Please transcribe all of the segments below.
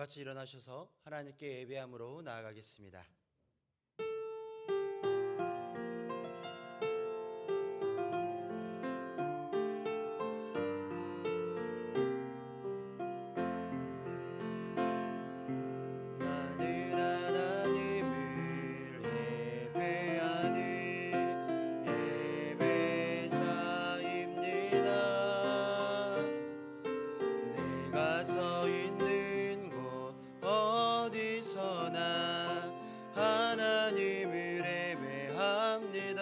같이 일어나셔서 하나님께 예배함으로 나아가겠습니다. 나는 하나님을 예배하는 예배자입니다. 내가 서 있는 곳 어디서나 하나님을 예배합니다.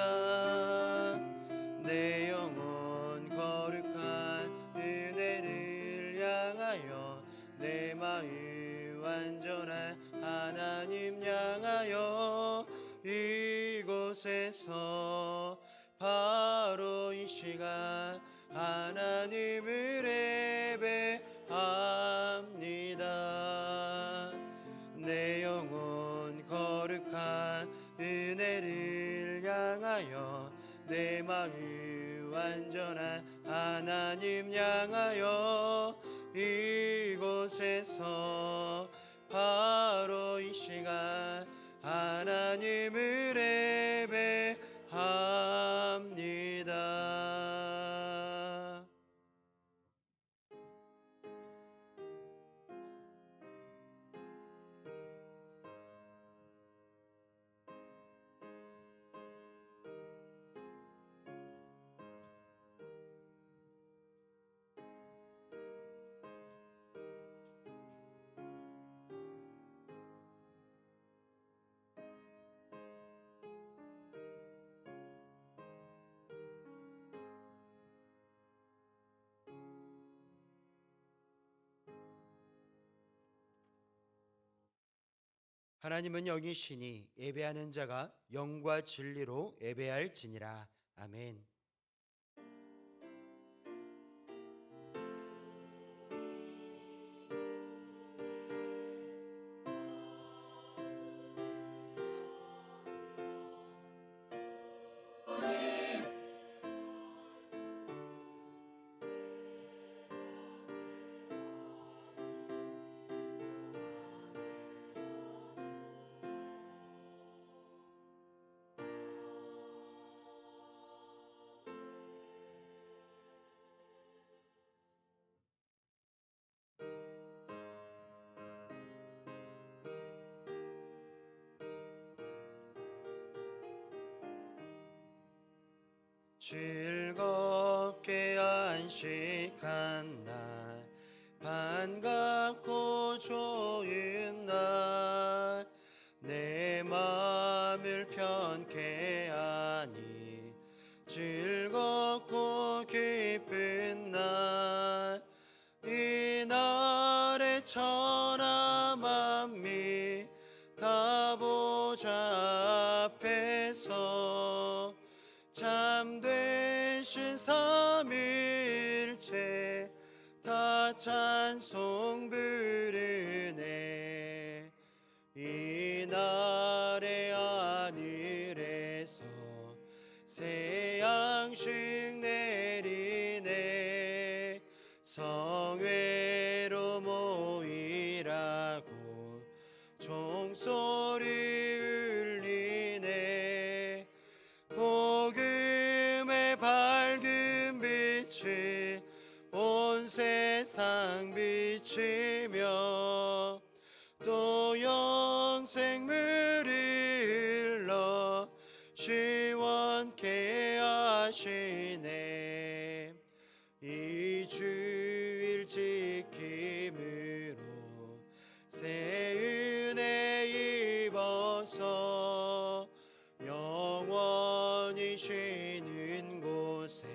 내 영혼 거룩한 은혜를 향하여 내 마음 완전한 하나님 향하여 이곳에서 바로 이 시간 하나님을 예배합니다. 내 영혼 거룩한 은혜를 향하여 내 마음 완전한 하나님 향하여 이곳에서 바로 이 시간 하나님을 예배합니다. 하나님은 영이시니 예배하는 자가 영과 진리로 예배할지니라. 아멘. 즐겁게 안식한 날 반갑고 좋은 날 내 마음을 편케 하니 즐겁고 기쁜 날 이 날에 천하 만미 다 보좌 앞에서 참되신 삼일체 다 찬송 부르네. 이 날의 하늘에서 새 양식 내리네. 성회로 모이라고 종소리 울리네. 복음의 밝은 빛이 온 세상 비치며 또 영생물이 흘러 시원케 하시네. 이 주일 지킴으로 새 은혜 입어서 영원히 쉬는 곳에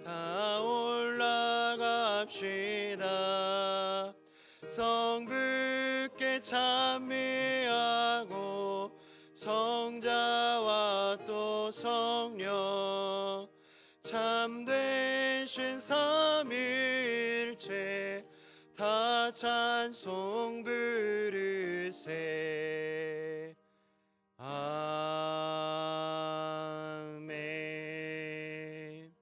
다 올라갑시다. 성부께 찬미하고 성자와 또 성령 참되신 삼일체 다 찬송 부르세. 아멘.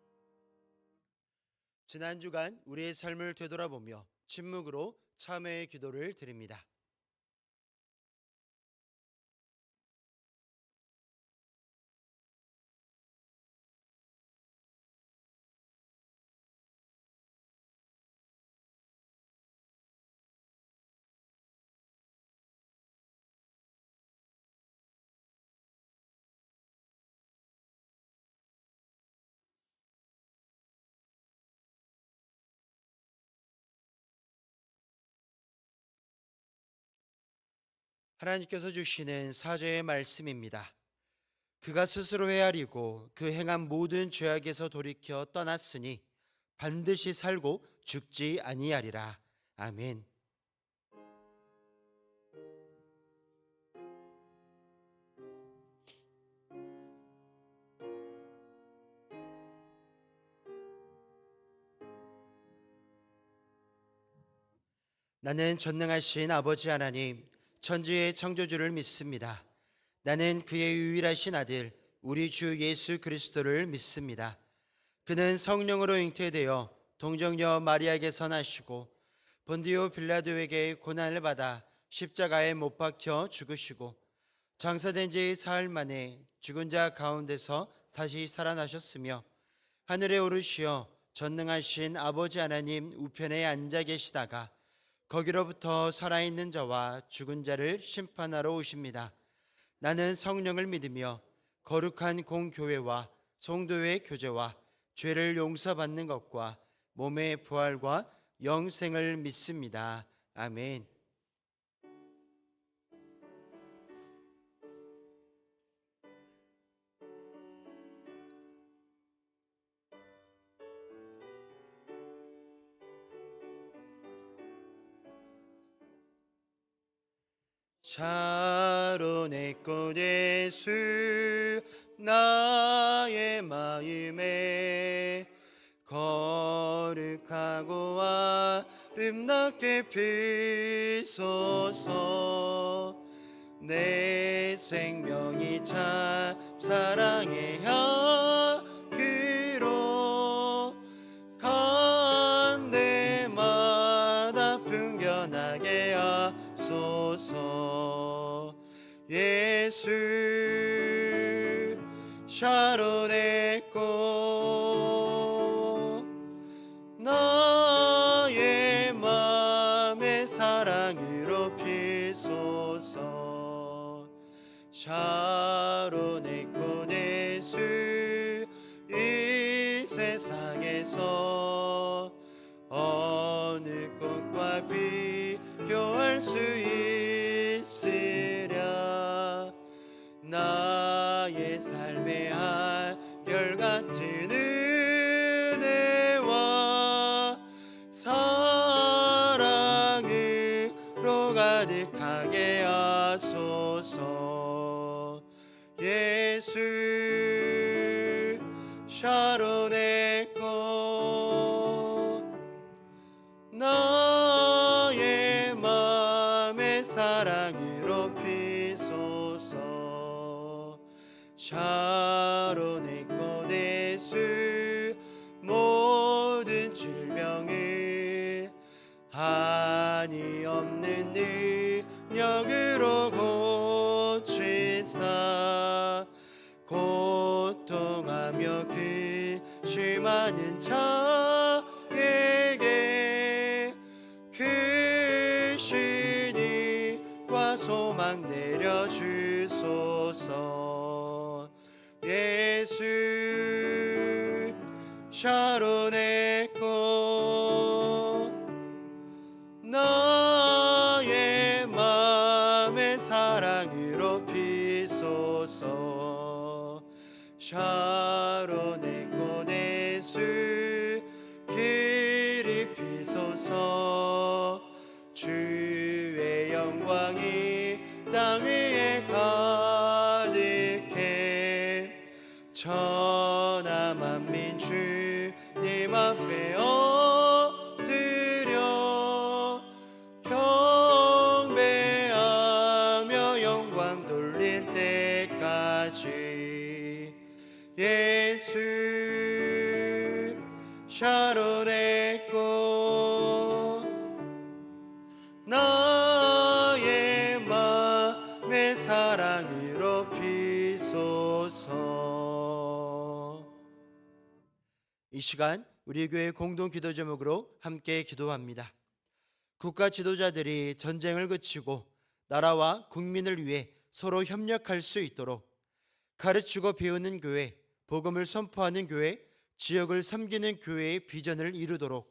지난 주간 우리의 삶을 되돌아보며 침묵으로 참회의 기도를 드립니다. 하나님께서 주시는 사죄의 말씀입니다. 그가 스스로 헤아리고 그 행한 모든 죄악에서 돌이켜 떠났으니 반드시 살고 죽지 아니하리라. 아멘. 나는 전능하신 아버지 하나님, 천지의 창조주를 믿습니다. 나는 그의 유일하신 아들, 우리 주 예수 그리스도를 믿습니다. 그는 성령으로 잉태되어 동정녀 마리아에게서 나시고 본디오 빌라도에게 고난을 받아 십자가에 못 박혀 죽으시고 장사된 지 사흘 만에 죽은 자 가운데서 다시 살아나셨으며 하늘에 오르시어 전능하신 아버지 하나님 우편에 앉아 계시다가 거기로부터 살아있는 자와 죽은 자를 심판하러 오십니다. 나는 성령을 믿으며 거룩한 공교회와 성도의 교제와 죄를 용서받는 것과 몸의 부활과 영생을 믿습니다. 아멘. 샤론의 꽃 예수 나의 마음에 거룩하고 아름답게 피소서. 내 생명이 참 사랑의 향기로 간데마다 풍겨나게 하소서. 예수 샤론의 꽃 나의 맘의 사랑으로 피소서. 샤론의 꽃 예수 이 세상에서 어느 꽃과 비교할 수 있으랴. 나의 삶의 한결같은 은혜와 사랑으로 가득하게 하소서. 예수 샤론의 꽃 나의 맘의 사랑으로 피소서. 샤론의 꽃 예수 모든 질병을 한이 없는 능력으로 고치사 고통하며 근심하는 자에게 그 신의와 소망 내려주소서. 예수 샤론의 꽃 나의 맘의 사랑으로 피소서. 샤론의 꽃 예수 길이 피소서. 주의 영광이 땅 위에 가득해 천하 만민 주님 앞에 엎드려 경배하며 영광 돌릴 때까지. 예수 샤론의 꽃 주의 사랑으로 비소서. 이 시간 우리 교회 공동 기도 제목으로 함께 기도합니다. 국가 지도자들이 전쟁을 그치고 나라와 국민을 위해 서로 협력할 수 있도록 가르치고 배우는 교회, 복음을 선포하는 교회, 지역을 섬기는 교회의 비전을 이루도록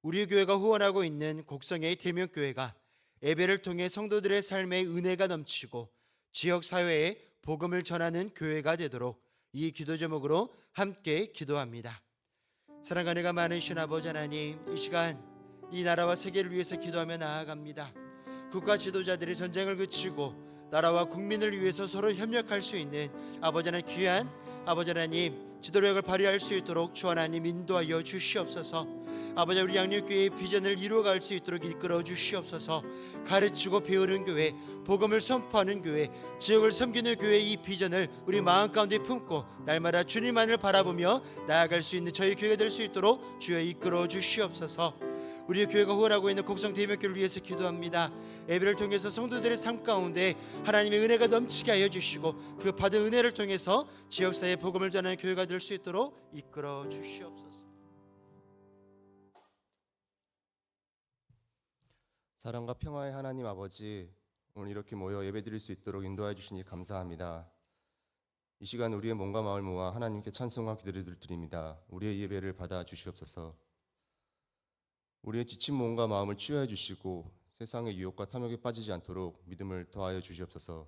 우리 교회가 후원하고 있는 곡성의 대명교회가 예배를 통해 성도들의 삶에 은혜가 넘치고 지역 사회에 복음을 전하는 교회가 되도록 이 기도 제목으로 함께 기도합니다. 사랑과 은혜가 많으신 아버지 하나님, 이 시간 이 나라와 세계를 위해서 기도하며 나아갑니다. 국가 지도자들이 전쟁을 그치고 나라와 국민을 위해서 서로 협력할 수 있는 아버지 하나님, 귀한 아버지 하나님 지도력을 발휘할 수 있도록 주 하나님 인도하여 주시옵소서. 아버지, 우리 양육교회의 비전을 이루어갈 수 있도록 이끌어 주시옵소서. 가르치고 배우는 교회, 복음을 선포하는 교회, 지역을 섬기는 교회의 이 비전을 우리 마음 가운데 품고 날마다 주님만을 바라보며 나아갈 수 있는 저희 교회가 될 수 있도록 주여 이끌어 주시옵소서. 우리 교회가 후원하고 있는 곡성 대명교를 위해서 기도합니다. 예배를 통해서 성도들의 삶 가운데 하나님의 은혜가 넘치게 하여 주시고 그 받은 은혜를 통해서 지역사회에 복음을 전하는 교회가 될 수 있도록 이끌어 주시옵소서. 사랑과 평화의 하나님 아버지, 오늘 이렇게 모여 예배드릴 수 있도록 인도해 주시니 감사합니다. 이 시간 우리의 몸과 마음을 모아 하나님께 찬송과 기도를 드립니다. 우리의 예배를 받아 주시옵소서. 우리의 지친 몸과 마음을 치유해 주시고 세상의 유혹과 탐욕에 빠지지 않도록 믿음을 더하여 주시옵소서.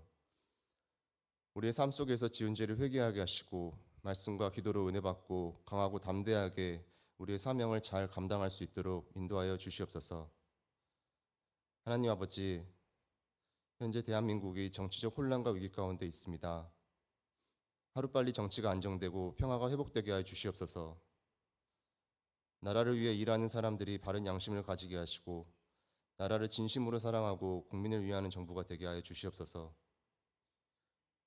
우리의 삶 속에서 지은 죄를 회개하게 하시고 말씀과 기도로 은혜 받고 강하고 담대하게 우리의 사명을 잘 감당할 수 있도록 인도하여 주시옵소서. 하나님 아버지, 현재 대한민국이 정치적 혼란과 위기 가운데 있습니다. 하루빨리 정치가 안정되고 평화가 회복되게 하여 주시옵소서. 나라를 위해 일하는 사람들이 바른 양심을 가지게 하시고 나라를 진심으로 사랑하고 국민을 위하는 정부가 되게 하여 주시옵소서.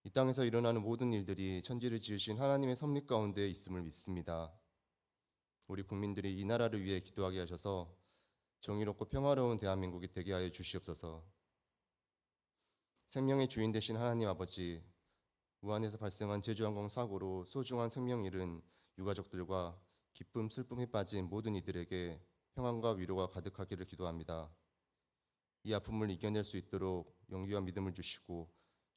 이 땅에서 일어나는 모든 일들이 천지를 지으신 하나님의 섭리 가운데 있음을 믿습니다. 우리 국민들이 이 나라를 위해 기도하게 하셔서 정의롭고 평화로운 대한민국이 되게 하여 주시옵소서. 생명의 주인 되신 하나님 아버지, 우한에서 발생한 제주항공 사고로 소중한 생명 잃은 유가족들과 기쁨, 슬픔에 빠진 모든 이들에게 평안과 위로가 가득하기를 기도합니다. 이 아픔을 이겨낼 수 있도록 용기와 믿음을 주시고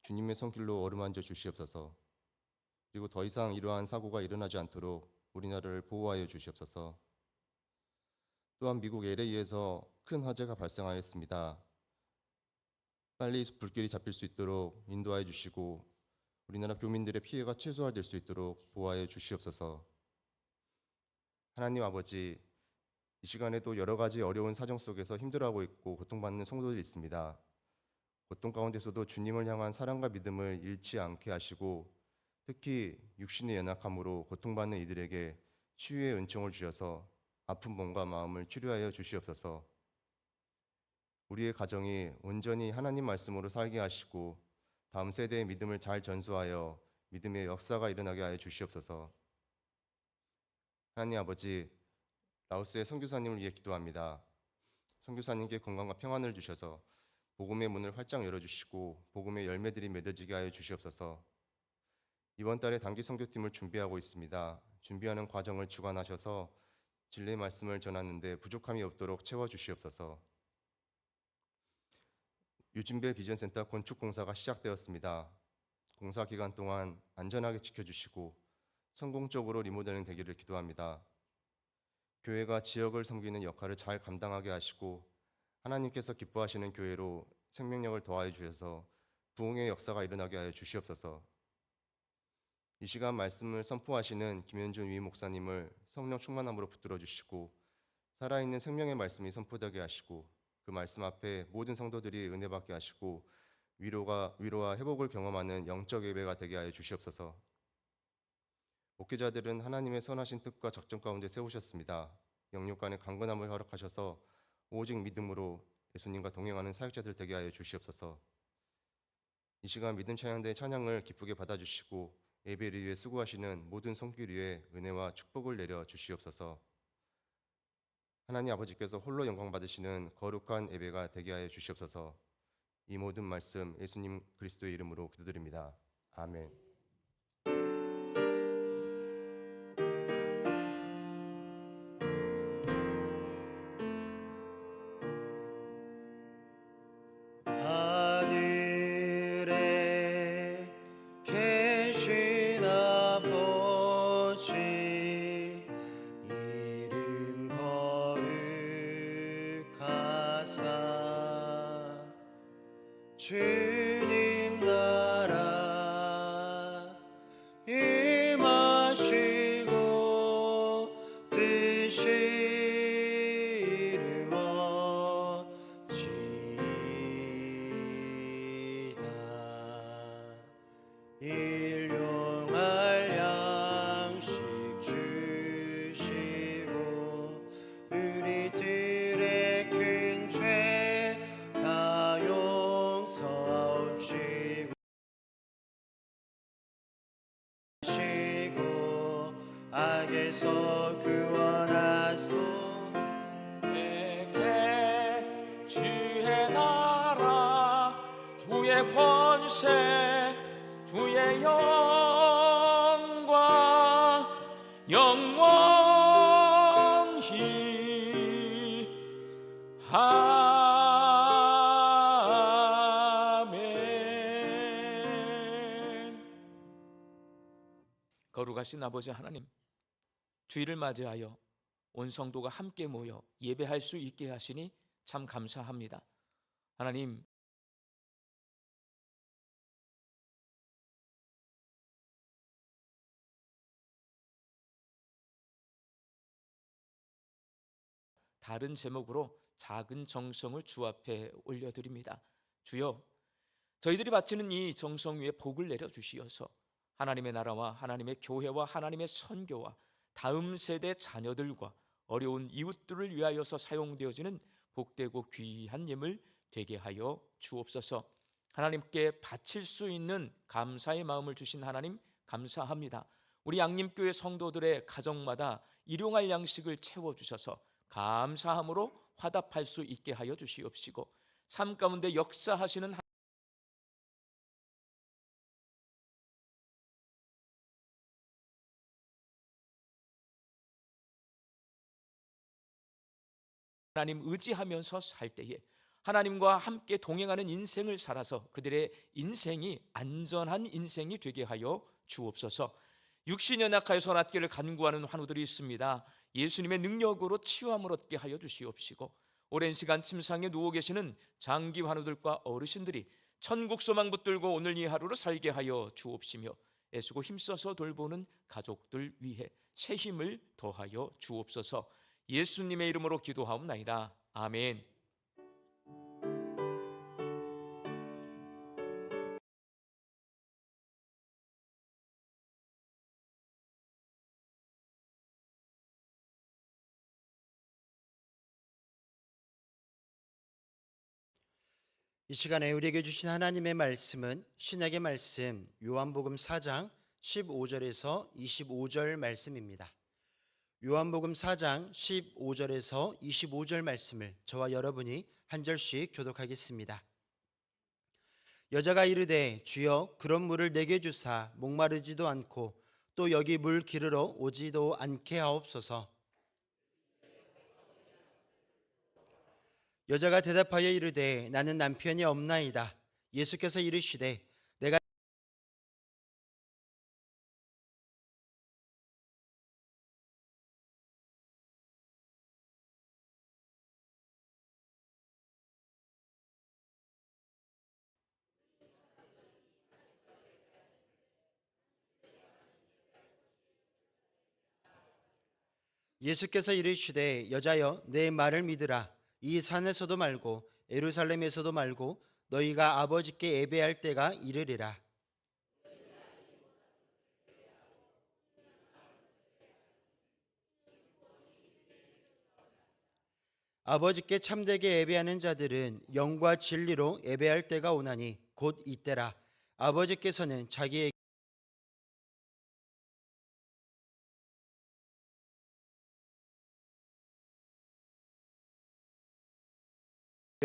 주님의 손길로 어루만져 주시옵소서. 그리고 더 이상 이러한 사고가 일어나지 않도록 우리나라를 보호하여 주시옵소서. 또한 미국 LA에서 큰 화재가 발생하였습니다. 빨리 불길이 잡힐 수 있도록 인도하여 주시고 우리나라 교민들의 피해가 최소화될 수 있도록 보호하여 주시옵소서. 하나님 아버지, 이 시간에도 여러 가지 어려운 사정 속에서 힘들어하고 있고 고통받는 성도들이 있습니다. 고통 가운데서도 주님을 향한 사랑과 믿음을 잃지 않게 하시고 특히 육신의 연약함으로 고통받는 이들에게 치유의 은총을 주셔서 아픈 몸과 마음을 치료하여 주시옵소서. 우리의 가정이 온전히 하나님 말씀으로 살게 하시고 다음 세대의 믿음을 잘 전수하여 믿음의 역사가 일어나게 하여 주시옵소서. 하나님 아버지, 라오스의 선교사님을 위해 기도합니다. 선교사님께 건강과 평안을 주셔서 복음의 문을 활짝 열어주시고 복음의 열매들이 맺어지게 하여 주시옵소서. 이번 달에 단기 선교팀을 준비하고 있습니다. 준비하는 과정을 주관하셔서 진리의 말씀을 전하는데 부족함이 없도록 채워주시옵소서. 유진벨 비전센터 건축 공사가 시작되었습니다. 공사 기간 동안 안전하게 지켜주시고 성공적으로 리모델링 되기를 기도합니다. 교회가 지역을 섬기는 역할을 잘 감당하게 하시고 하나님께서 기뻐하시는 교회로 생명력을 더하여 주셔서 부흥의 역사가 일어나게 하여 주시옵소서. 이 시간 말씀을 선포하시는 김현준 위 목사님을 성령 충만함으로 붙들어 주시고 살아있는 생명의 말씀이 선포되게 하시고 그 말씀 앞에 모든 성도들이 은혜 받게 하시고 위로와 회복을 경험하는 영적 예배가 되게 하여 주시옵소서. 목회자들은 하나님의 선하신 뜻과 작전 가운데 세우셨습니다. 영육 간의 강건함을 허락하셔서 오직 믿음으로 예수님과 동행하는 사역자들 되게 하여 주시옵소서. 이 시간 믿음 찬양대의 찬양을 기쁘게 받아주시고 예배를 위해 수고하시는 모든 손길 위에 은혜와 축복을 내려 주시옵소서. 하나님 아버지께서 홀로 영광 받으시는 거룩한 예배가 되게 하여 주시옵소서. 이 모든 말씀 예수님 그리스도의 이름으로 기도드립니다. 아멘. 하늘에 계신 아버지 이름 거룩하사 주님 나라 임하시고 뜻이 이루어지이다. 일용할 양식 주시고 우리들의 큰 죄 다 용서하옵시고 악에서 구원하소서. 내게 주의 나라 주의 권세 주의 영광 영원히 아멘. 거룩하신 아버지 하나님, 주일을 맞이하여 온 성도가 함께 모여 예배할 수 있게 하시니 참 감사합니다. 하나님, 다른 제목으로 작은 정성을 주 앞에 올려드립니다. 주여, 저희들이 바치는 이 정성 위에 복을 내려주시어서 하나님의 나라와 하나님의 교회와 하나님의 선교와 다음 세대 자녀들과 어려운 이웃들을 위하여서 사용되어지는 복되고 귀한 예물 되게 하여 주옵소서. 하나님께 바칠 수 있는 감사의 마음을 주신 하나님 감사합니다. 우리 양림교회 성도들의 가정마다 일용할 양식을 채워주셔서 감사함으로 화답할 수 있게 하여 주시옵시고, 삶 가운데 역사하시는 하나님 의지하면서 살 때에 하나님과 함께 동행하는 인생을 살아서 그들의 인생이 안전한 인생이 되게 하여 주옵소서. 육신 연약하여 손앗기를 간구하는 환우들이 있습니다. 예수님의 능력으로 치유함을 얻게 하여 주시옵시고, 오랜 시간 침상에 누워 계시는 장기 환우들과 어르신들이 천국 소망 붙들고 오늘 이 하루를 살게 하여 주옵시며, 애쓰고 힘써서 돌보는 가족들 위해 새 힘을 더하여 주옵소서. 예수님의 이름으로 기도하옵나이다. 아멘. 이 시간에 우리에게 주신 하나님의 말씀은 신약의 말씀 요한복음 4장 15절에서 25절 말씀입니다. 요한복음 4장 15절에서 25절 말씀을 저와 여러분이 한 절씩 교독하겠습니다. 여자가 이르되 주여 그런 물을 내게 주사 목마르지도 않고 또 여기 물 기르러 오지도 않게 하옵소서. 여자가 대답하여 이르되 나는 남편이 없나이다. 예수께서 이르시되 내가 예수께서 이르시되 여자여 내 말을 믿으라. 이 산에서도 말고 예루살렘에서도 말고 너희가 아버지께 예배할 때가 이르리라. 아버지께 참되게 예배하는 자들은 영과 진리로 예배할 때가 오나니 곧 이때라. 아버지께서는 자기의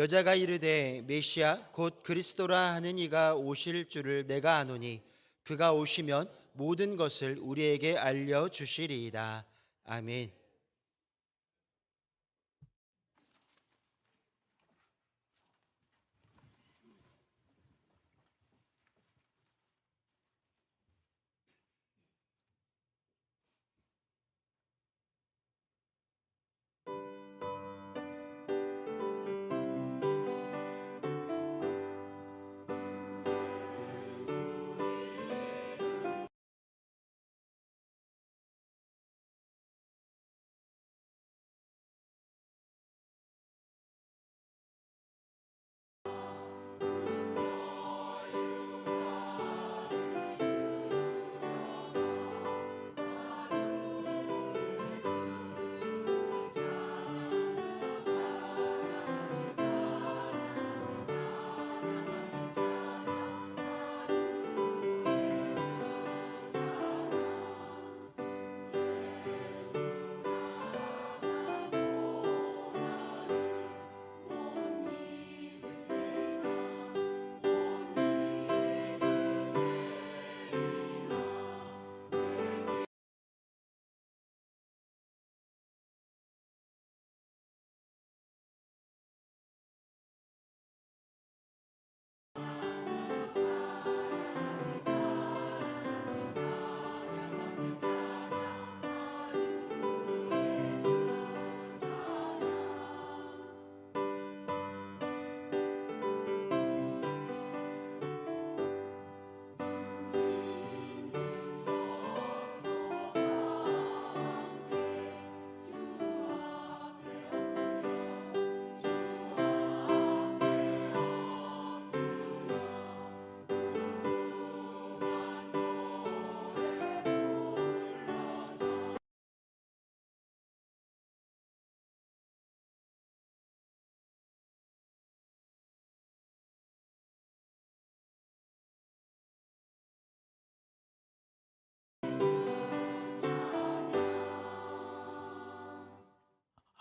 여자가 이르되 메시아 곧 그리스도라 하는 이가 오실 줄을 내가 아노니 그가 오시면 모든 것을 우리에게 알려 주시리이다. 아멘.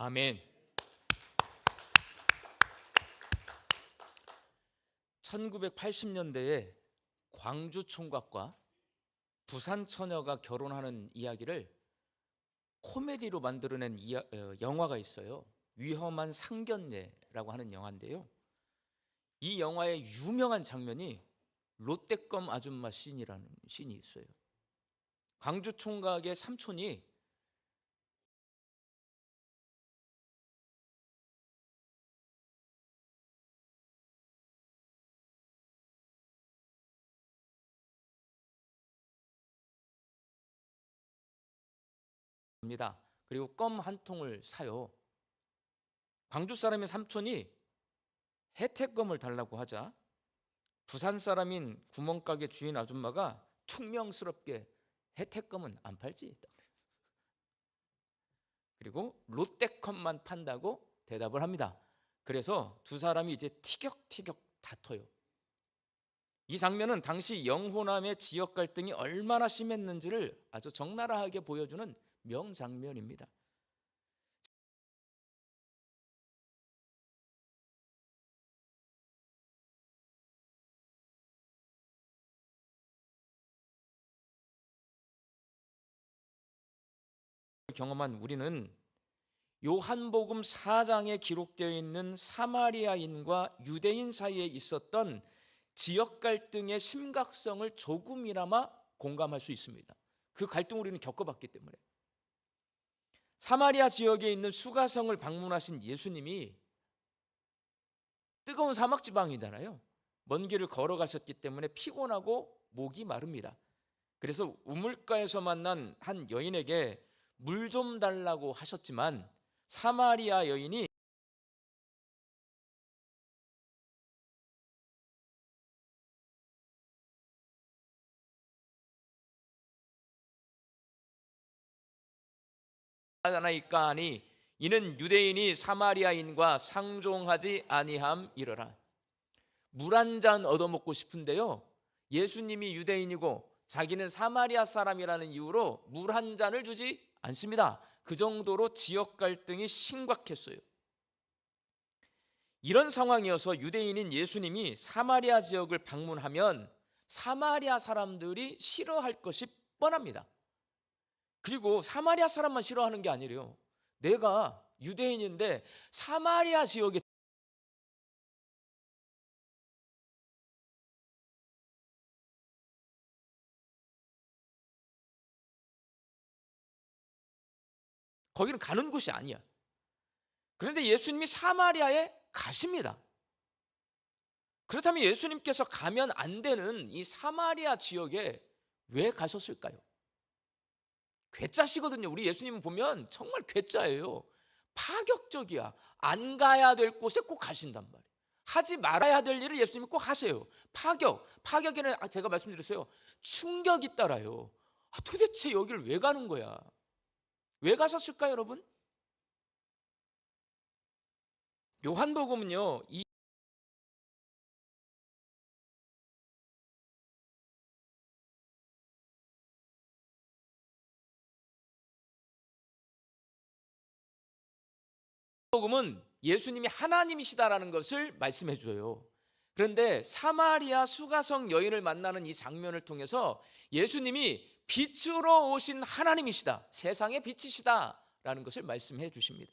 아멘. 1980년대에 광주 총각과 부산 처녀가 결혼하는 이야기를 코미디로 만들어낸 영화가 있어요. 위험한 상견례라고 하는 영화인데요. 이 영화의 유명한 장면이 롯데껌 아줌마 씬이라는 씬이 있어요. 광주 총각의 삼촌이 입니다. 그리고 껌 한 통을 사요. 광주 사람의 삼촌이 혜택껌을 달라고 하자 부산 사람인 구멍가게 주인 아줌마가 퉁명스럽게 혜택껌은 안 팔지. 그리고 롯데껌만 판다고 대답을 합니다. 그래서 두 사람이 이제 티격태격 다퉈요. 이 장면은 당시 영호남의 지역 갈등이 얼마나 심했는지를 아주 적나라하게 보여주는 명장면입니다. 경험한 우리는 요한복음 4장에 기록되어 있는 사마리아인과 유대인 사이에 있었던 지역 갈등의 심각성을 조금이나마 공감할 수 있습니다. 그 갈등을 우리는 겪어봤기 때문에. 사마리아 지역에 있는 수가성을 방문하신 예수님이 뜨거운 사막 지방이잖아요. 먼 길을 걸어가셨기 때문에 피곤하고 목이 마릅니다. 그래서 우물가에서 만난 한 여인에게 물 좀 달라고 하셨지만 사마리아 여인이 하나이까 하니 이는 유대인이 사마리아인과 상종하지 아니함이러라. 물 한 잔 얻어먹고 싶은데요, 예수님이 유대인이고 자기는 사마리아 사람이라는 이유로 물 한 잔을 주지 않습니다. 그 정도로 지역 갈등이 심각했어요. 이런 상황이어서 유대인인 예수님이 사마리아 지역을 방문하면 사마리아 사람들이 싫어할 것이 뻔합니다. 그리고 사마리아 사람만 싫어하는 게 아니래요. 내가 유대인인데 사마리아 지역에 거기는 가는 곳이 아니야. 그런데 예수님이 사마리아에 가십니다. 그렇다면 예수님께서 가면 안 되는 이 사마리아 지역에 왜 가셨을까요? 괴짜시거든요. 우리 예수님은 보면 정말 괴짜예요. 파격적이야. 안 가야 될 곳에 꼭 가신단 말이에요. 하지 말아야 될 일을 예수님이 꼭 하세요. 파격에는 제가 말씀드렸어요. 충격이 따라요. 도대체 여기를 왜 가는 거야? 왜 가셨을까요, 여러분? 요한복음은요, 이 복음은 예수님이 하나님이시다라는 것을 말씀해 줘요. 그런데 사마리아 수가성 여인을 만나는 이 장면을 통해서 예수님이 빛으로 오신 하나님이시다, 세상의 빛이시다라는 것을 말씀해 주십니다.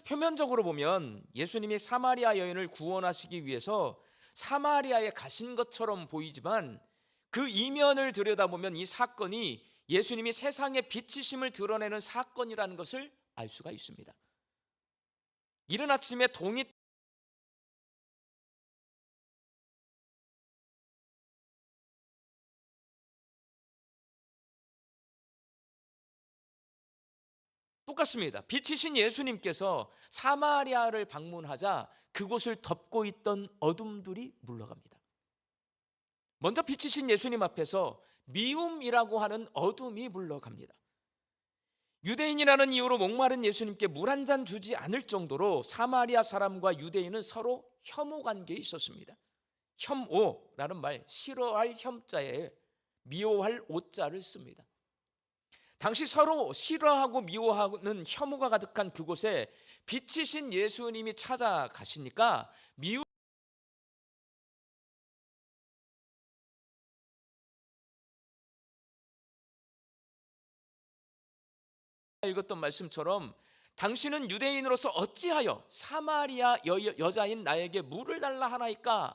표면적으로 보면 예수님이 사마리아 여인을 구원하시기 위해서 사마리아에 가신 것처럼 보이지만 그 이면을 들여다보면 이 사건이 예수님이 세상의 빛이심을 드러내는 사건이라는 것을 알 수가 있습니다. 이른 아침에 동이 똑같습니다. 빛이신 예수님께서 사마리아를 방문하자 그곳을 덮고 있던 어둠들이 물러갑니다. 먼저 빛이신 예수님 앞에서 미움이라고 하는 어둠이 물러갑니다. 유대인이라는 이유로 목마른 예수님께 물 한 잔 주지 않을 정도로 사마리아 사람과 유대인은 서로 혐오 관계에 있었습니다. 혐오라는 말, 싫어할 혐자에 미워할 오자를 씁니다. 당시 서로 싫어하고 미워하는 혐오가 가득한 그곳에 빛이신 예수님이 찾아가시니까 미움 읽었던 말씀처럼 당신은 유대인으로서 어찌하여 사마리아 여자인 나에게 물을 달라 하나이까?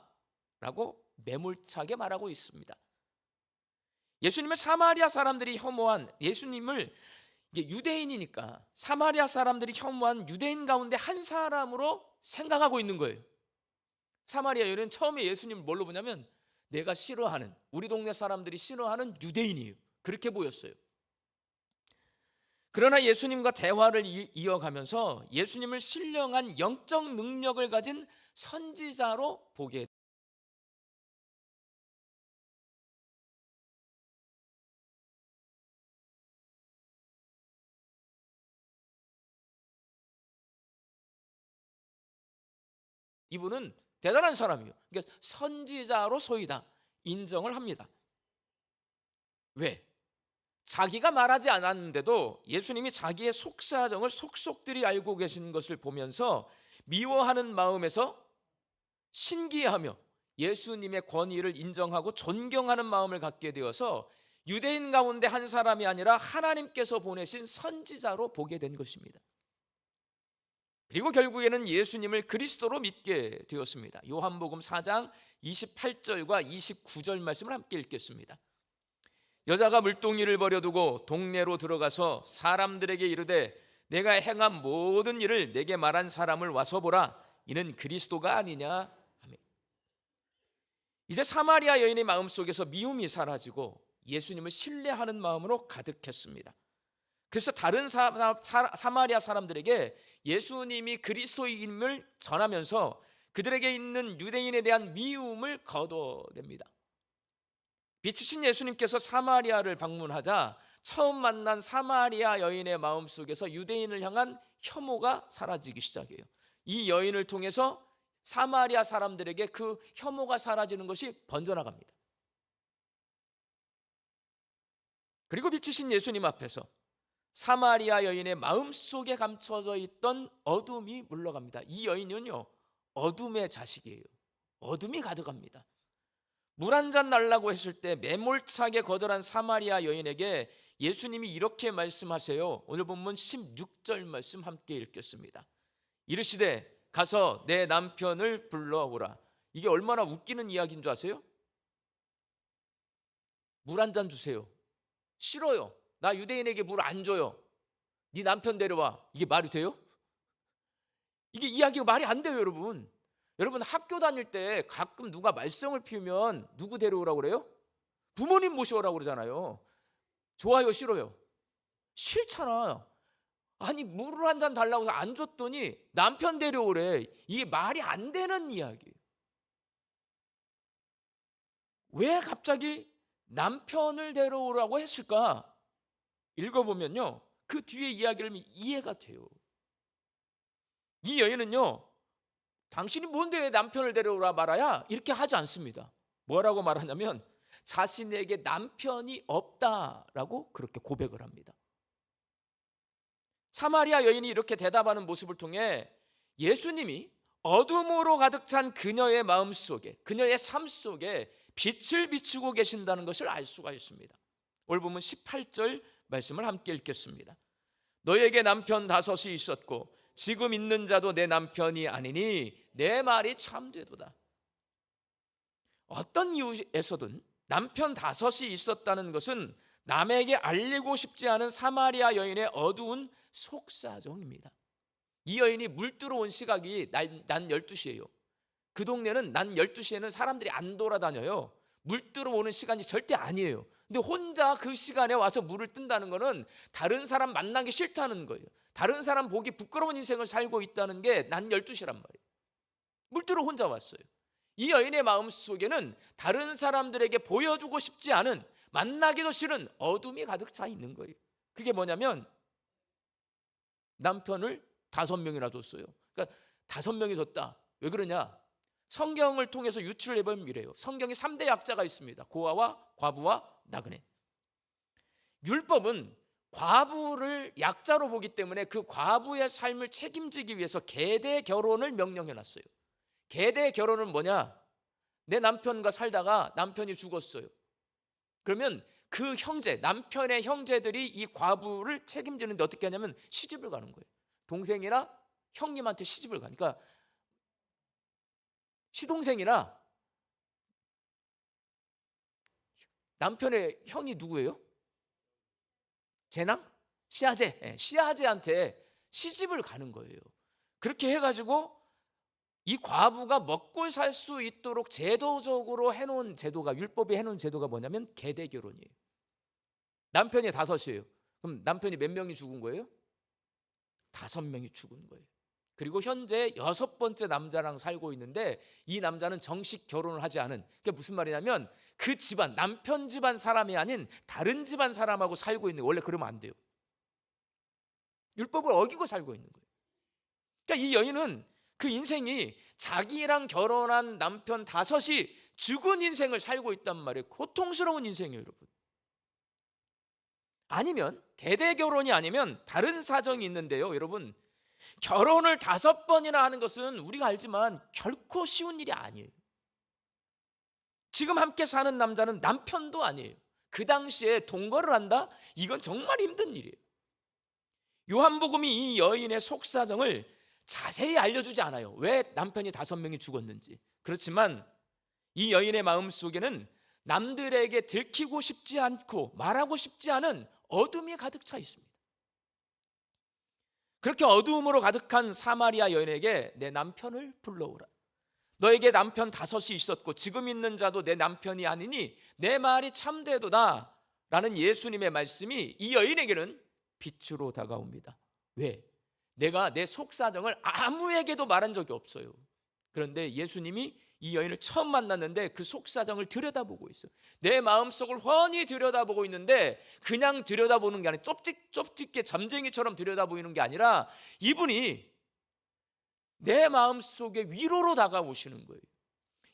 라고 매몰차게 말하고 있습니다. 예수님을 사마리아 사람들이 혐오한 예수님을 유대인이니까 사마리아 사람들이 혐오한 유대인 가운데 한 사람으로 생각하고 있는 거예요. 사마리아 여인은 처음에 예수님을 뭘로 보냐면 내가 싫어하는, 우리 동네 사람들이 싫어하는 유대인이에요. 그렇게 보였어요. 그러나 예수님과 대화를 이어가면서 예수님을 신령한 영적 능력을 가진 선지자로 보게 이분은 대단한 사람이에요. 그러니까 선지자로서이다 인정을 합니다. 왜? 자기가 말하지 않았는데도 예수님이 자기의 속사정을 속속들이 알고 계신 것을 보면서 미워하는 마음에서 신기해하며 예수님의 권위를 인정하고 존경하는 마음을 갖게 되어서 유대인 가운데 한 사람이 아니라 하나님께서 보내신 선지자로 보게 된 것입니다. 그리고 결국에는 예수님을 그리스도로 믿게 되었습니다. 요한복음 4장 28절과 29절 말씀을 함께 읽겠습니다. 여자가 물동이를 버려두고 동네로 들어가서 사람들에게 이르되 내가 행한 모든 일을 내게 말한 사람을 와서 보라. 이는 그리스도가 아니냐 하며 이제 사마리아 여인의 마음속에서 미움이 사라지고 예수님을 신뢰하는 마음으로 가득했습니다. 그래서 다른 사마리아 사람들에게 예수님이 그리스도임을 전하면서 그들에게 있는 유대인에 대한 미움을 거둬냅니다. 빛이신 예수님께서 사마리아를 방문하자 처음 만난 사마리아 여인의 마음속에서 유대인을 향한 혐오가 사라지기 시작해요. 이 여인을 통해서 사마리아 사람들에게 그 혐오가 사라지는 것이 번져나갑니다. 그리고 빛이신 예수님 앞에서 사마리아 여인의 마음속에 감춰져 있던 어둠이 물러갑니다. 이 여인은요, 어둠의 자식이에요. 어둠이 가득합니다. 물 한 잔 달라고 했을 때 매몰차게 거절한 사마리아 여인에게 예수님이 이렇게 말씀하세요. 오늘 본문 16절 말씀 함께 읽겠습니다. 이르시되 가서 내 남편을 불러오라. 이게 얼마나 웃기는 이야기인 줄 아세요? 물 한 잔 주세요. 싫어요. 나 유대인에게 물 안 줘요. 네 남편 데려와. 이게 말이 돼요? 이게 이야기가 말이 안 돼요, 여러분. 여러분, 학교 다닐 때 가끔 누가 말썽을 피우면 누구 데려오라고 그래요? 부모님 모셔오라고 그러잖아요. 좋아요, 싫어요? 싫잖아. 아니, 물을 한 잔 달라고 해서 안 줬더니 남편 데려오래. 이게 말이 안 되는 이야기예요. 왜 갑자기 남편을 데려오라고 했을까? 읽어보면요, 그 뒤에 이야기를 이해가 돼요. 이 여인은요, 당신이 뭔데 남편을 데려오라 말아야 이렇게 하지 않습니다. 뭐라고 말하냐면 자신에게 남편이 없다라고 그렇게 고백을 합니다. 사마리아 여인이 이렇게 대답하는 모습을 통해 예수님이 어둠으로 가득 찬 그녀의 마음 속에, 그녀의 삶 속에 빛을 비추고 계신다는 것을 알 수가 있습니다. 오늘 보면 18절 말씀을 함께 읽겠습니다. 너에게 남편 5이 있었고 지금 있는 자도 내 남편이 아니니 내 말이 참되도다. 어떤 이유에서든 남편 5이 있었다는 것은 남에게 알리고 싶지 않은 사마리아 여인의 어두운 속사정입니다. 이 여인이 물 들어온 시각이 낮 12시예요. 그 동네는 낮 12시에는 사람들이 안 돌아다녀요. 물 들어오는 시간이 절대 아니에요. 근데 혼자 그 시간에 와서 물을 뜬다는 것은 다른 사람 만나기 싫다는 거예요. 다른 사람 보기 부끄러운 인생을 살고 있다는 게 낮 12시란 말이에요. 물 뜨러 혼자 왔어요. 이 여인의 마음속에는 다른 사람들에게 보여주고 싶지 않은, 만나기도 싫은 어둠이 가득 차 있는 거예요. 그게 뭐냐면 남편을 5명이나 뒀어요. 그러니까 5명이 뒀다. 왜 그러냐? 성경을 통해서 유출을 해보면 이래요. 성경에 3대 약자가 있습니다. 고아와 과부와 나그네. 율법은 과부를 약자로 보기 때문에 그 과부의 삶을 책임지기 위해서 계대 결혼을 명령해놨어요. 계대 결혼은 뭐냐? 내 남편과 살다가 남편이 죽었어요. 그러면 그 형제, 남편의 형제들이 이 과부를 책임지는데 어떻게 하냐면 시집을 가는 거예요. 동생이나 형님한테 시집을 가니까, 시동생이나 남편의 형이 누구예요? 제남? 시아제. 시아제한테 시집을 가는 거예요. 그렇게 해가지고 이 과부가 먹고 살 수 있도록 제도적으로 해놓은 제도가, 율법이 해놓은 제도가 뭐냐면 계대 결혼이에요. 남편이 5이에요. 그럼 남편이 몇 명이 죽은 거예요? 5명이 죽은 거예요. 그리고 현재 6번째 남자랑 살고 있는데 이 남자는 정식 결혼을 하지 않은, 그게 무슨 말이냐면 그 집안, 남편 집안 사람이 아닌 다른 집안 사람하고 살고 있는, 원래 그러면 안 돼요. 율법을 어기고 살고 있는 거예요. 그러니까 이 여인은 그 인생이 자기랑 결혼한 남편 5이 죽은 인생을 살고 있단 말이에요. 고통스러운 인생이에요, 여러분. 아니면 계대 결혼이 아니면 다른 사정이 있는데요, 여러분. 결혼을 5번이나 하는 것은 우리가 알지만 결코 쉬운 일이 아니에요. 지금 함께 사는 남자는 남편도 아니에요. 그 당시에 동거를 한다? 이건 정말 힘든 일이에요. 요한복음이 이 여인의 속사정을 자세히 알려주지 않아요. 왜 남편이 5명이 죽었는지. 그렇지만 이 여인의 마음속에는 남들에게 들키고 싶지 않고 말하고 싶지 않은 어둠이 가득 차 있습니다. 그렇게 어두움으로 가득한 사마리아 여인에게 내 남편을 불러오라. 너에게 남편 5이 있었고 지금 있는 자도 내 남편이 아니니 내 말이 참되도다 라는 예수님의 말씀이 이 여인에게는 빛으로 다가옵니다. 왜? 내가 내 속사정을 아무에게도 말한 적이 없어요. 그런데 예수님이 이 여인을 처음 만났는데 그 속사정을 들여다보고 있어요. 내 마음속을 훤히 들여다보고 있는데 그냥 들여다보는 게 아니라 쩝찍게 잠쟁이처럼 들여다보이는 게 아니라 이분이 내 마음속에 위로로 다가오시는 거예요.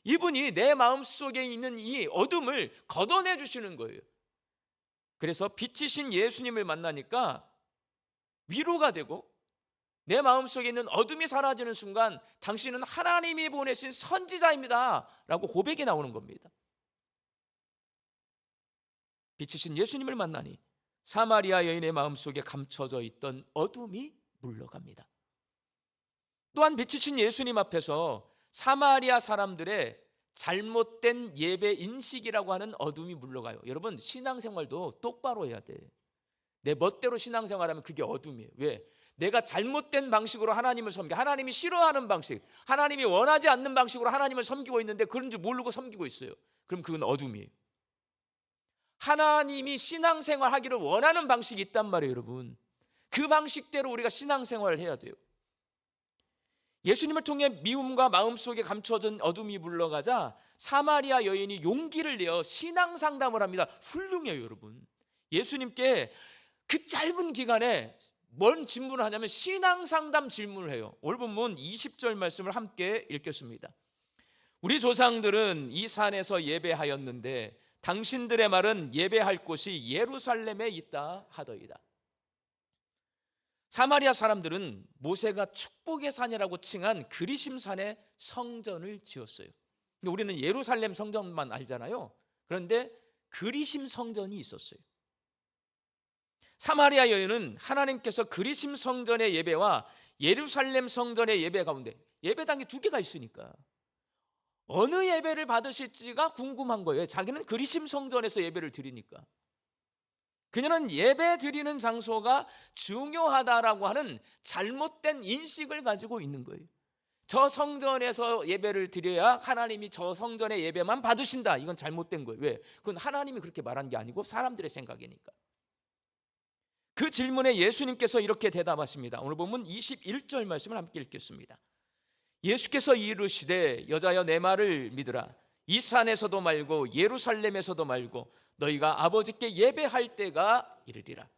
이분이 내 마음속에 있는 이 어둠을 걷어내 주시는 거예요. 그래서 빛이신 예수님을 만나니까 위로가 되고 내 마음속에 있는 어둠이 사라지는 순간 당신은 하나님이 보내신 선지자입니다 라고 고백이 나오는 겁니다. 빛이신 예수님을 만나니 사마리아 여인의 마음속에 감춰져 있던 어둠이 물러갑니다. 또한 빛이신 예수님 앞에서 사마리아 사람들의 잘못된 예배 인식이라고 하는 어둠이 물러가요. 여러분, 신앙생활도 똑바로 해야 돼. 내 멋대로 신앙생활하면 그게 어둠이에요. 왜? 내가 잘못된 방식으로 하나님을 섬겨, 하나님이 싫어하는 방식, 하나님이 원하지 않는 방식으로 하나님을 섬기고 있는데 그런 줄 모르고 섬기고 있어요. 그럼 그건 어둠이에요. 하나님이 신앙생활 하기를 원하는 방식이 있단 말이에요, 여러분. 그 방식대로 우리가 신앙생활을 해야 돼요. 예수님을 통해 미움과 마음속에 감춰진 어둠이 물러가자 사마리아 여인이 용기를 내어 신앙 상담을 합니다. 훌륭해요, 여러분. 예수님께 그 짧은 기간에 뭔 질문을 하냐면 신앙 상담 질문을 해요. 오늘 본문 20절 말씀을 함께 읽겠습니다. 우리 조상들은 이 산에서 예배하였는데 당신들의 말은 예배할 곳이 예루살렘에 있다 하더이다. 사마리아 사람들은 모세가 축복의 산이라고 칭한 그리심산에 성전을 지었어요. 우리는 예루살렘 성전만 알잖아요. 그런데 그리심 성전이 있었어요. 사마리아 여인은 하나님께서 그리심 성전의 예배와 예루살렘 성전의 예배 가운데 예배당이 두 개가 있으니까 어느 예배를 받으실지가 궁금한 거예요. 자기는 그리심 성전에서 예배를 드리니까. 그녀는 예배 드리는 장소가 중요하다라고 하는 잘못된 인식을 가지고 있는 거예요. 저 성전에서 예배를 드려야 하나님이 저 성전의 예배만 받으신다. 이건 잘못된 거예요. 왜? 그건 하나님이 그렇게 말한 게 아니고 사람들의 생각이니까. 그 질문에 예수님께서 이렇게 대답하십니다. 오늘 보면 21절 말씀을 함께 읽겠습니다. 예수께서 이르시되 여자여 내 말을 믿으라. 이 산에서도 말고 예루살렘에서도 말고 너희가 아버지께 예배할 때가 이르리라.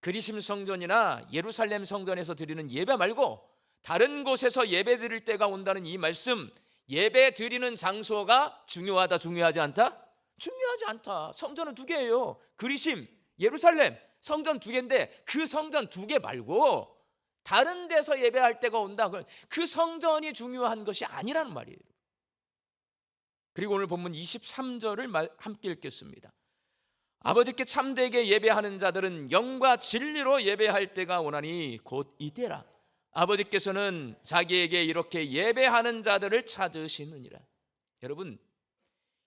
그리심 성전이나 예루살렘 성전에서 드리는 예배 말고 다른 곳에서 예배 드릴 때가 온다는 이 말씀, 예배 드리는 장소가 중요하다, 중요하지 않다? 중요하지 않다. 성전은 두 개예요. 그리심, 예루살렘 성전 두 개인데 그 성전 두 개 말고 다른 데서 예배할 때가 온다. 그 성전이 중요한 것이 아니라는 말이에요. 그리고 오늘 본문 23절을 함께 읽겠습니다. 아버지께 참되게 예배하는 자들은 영과 진리로 예배할 때가 오나니 곧 이때라. 아버지께서는 자기에게 이렇게 예배하는 자들을 찾으시느니라. 여러분,